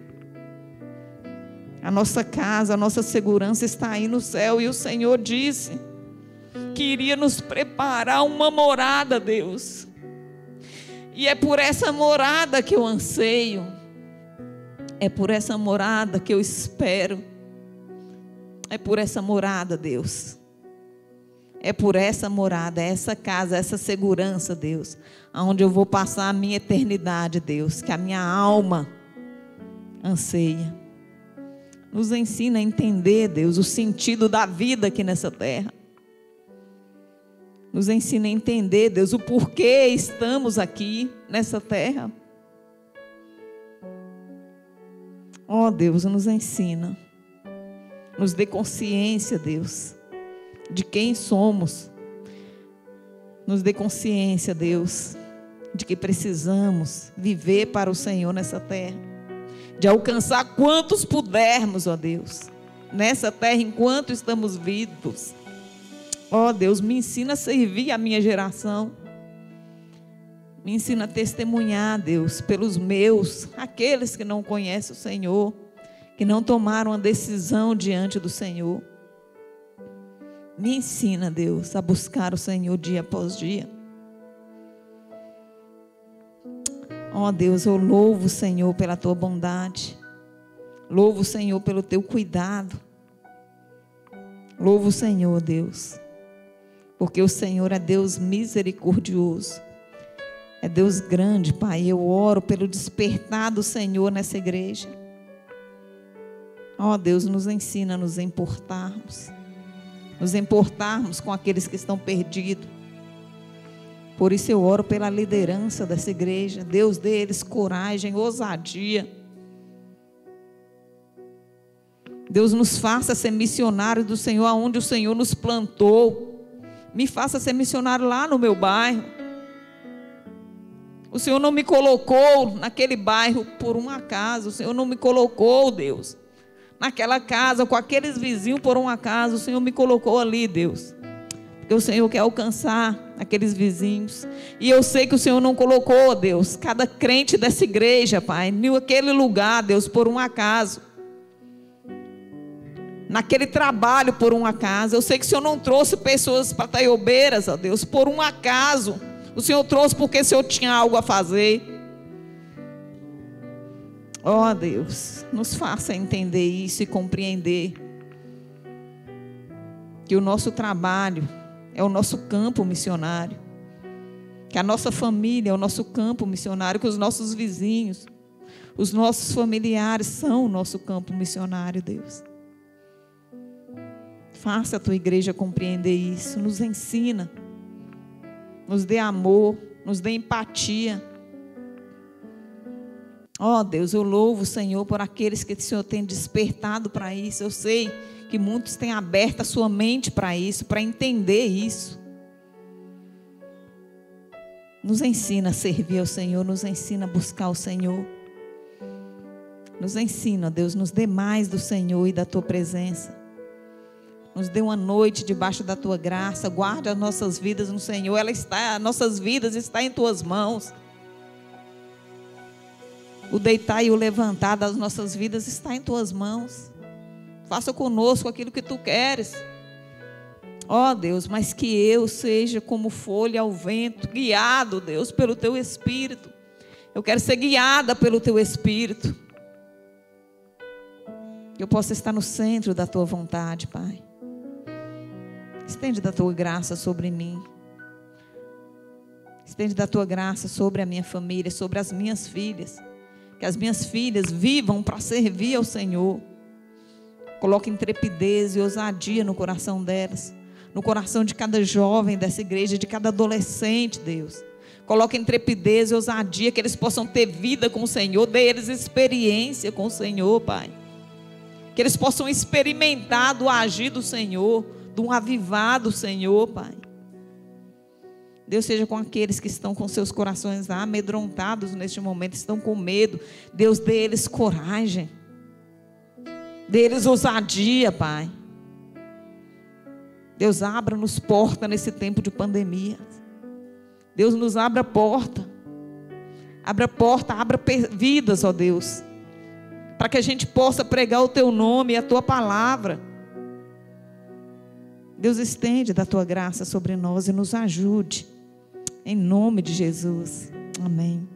A nossa casa, a nossa segurança está aí no céu. E o Senhor disse que iria nos preparar uma morada, Deus. E é por essa morada que eu anseio. É por essa morada que eu espero. É por essa morada, Deus. É por essa morada, essa casa, essa segurança, Deus, onde eu vou passar a minha eternidade, Deus, que a minha alma anseia. Nos ensina a entender, Deus, o sentido da vida aqui nessa terra. Nos ensina a entender, Deus, o porquê estamos aqui nessa terra. Ó Deus, nos ensina. Nos dê consciência, Deus, de quem somos. Nos dê consciência, Deus, de que precisamos viver para o Senhor nessa terra. de alcançar quantos pudermos, ó Deus, nessa terra enquanto estamos vivos. Ó Deus, me ensina a servir a minha geração. Me ensina a testemunhar, Deus, pelos meus, aqueles que não conhecem o Senhor, que não tomaram a decisão diante do Senhor. Me ensina, Deus, a buscar o Senhor dia após dia. Ó Deus, eu louvo o Senhor pela tua bondade. Louvo o Senhor pelo teu cuidado. Louvo o Senhor, Deus, porque o Senhor é Deus misericordioso. É Deus grande, Pai. Eu oro pelo despertar do Senhor nessa igreja. Ó Deus, nos ensina a nos importarmos. Nos importarmos com aqueles que estão perdidos. Por isso eu oro pela liderança dessa igreja. Deus, dê eles coragem, ousadia. Deus, nos faça ser missionário do Senhor aonde o Senhor nos plantou. Me faça ser missionário lá no meu bairro. O Senhor não me colocou naquele bairro por um acaso. O Senhor não me colocou, Deus, naquela casa, com aqueles vizinhos por um acaso. O Senhor me colocou ali, Deus, porque o Senhor quer alcançar aqueles vizinhos. E eu sei que o Senhor não colocou, Deus, cada crente dessa igreja, Pai, naquele lugar, Deus, por um acaso. Naquele trabalho por um acaso. Eu sei que o Senhor não trouxe pessoas para Taiobeiras, ó Deus, por um acaso. O Senhor trouxe porque o Senhor tinha algo a fazer. Ó Deus, nos faça entender isso e compreender que o nosso trabalho é o nosso campo missionário, que a nossa família é o nosso campo missionário, que os nossos vizinhos, os nossos familiares são o nosso campo missionário, Deus. Faça a tua igreja compreender isso, nos ensina, nos dê amor, nos dê empatia. Ó Deus, eu louvo o Senhor por aqueles que o Senhor tem despertado para isso. Eu sei que muitos têm aberto a sua mente para isso, para entender isso. Nos ensina a servir ao Senhor, nos ensina a buscar o Senhor. Nos ensina, Deus, nos dê mais do Senhor e da tua presença. Nos dê uma noite debaixo da tua graça. Guarde as nossas vidas no Senhor. Nossas vidas estão em tuas mãos. O deitar e o levantar das nossas vidas está em tuas mãos. Faça conosco aquilo que tu queres. Ó Deus, mas que eu seja como folha ao vento, guiado, Deus, pelo teu Espírito. Eu quero ser guiada pelo teu Espírito. Que eu possa estar no centro da tua vontade, Pai. Estende da tua graça sobre mim. Estende da tua graça sobre a minha família, sobre as minhas filhas. Que as minhas filhas vivam para servir ao Senhor. Coloque intrepidez e ousadia no coração delas. No coração de cada jovem dessa igreja, de cada adolescente, Deus. Coloque intrepidez e ousadia, que eles possam ter vida com o Senhor. Dê eles experiência com o Senhor, Pai. Que eles possam experimentar do agir do Senhor, do avivar do Senhor, Pai. Deus, seja com aqueles que estão com seus corações amedrontados neste momento, estão com medo. Deus, dê eles coragem. Dê eles ousadia, Pai. Deus, abra-nos porta nesse tempo de pandemia. Deus, nos abra porta. Abra porta, abra vidas, ó Deus. Para que a gente possa pregar o teu nome e a tua palavra. Deus, estende da tua graça sobre nós e nos ajude. Em nome de Jesus. Amém.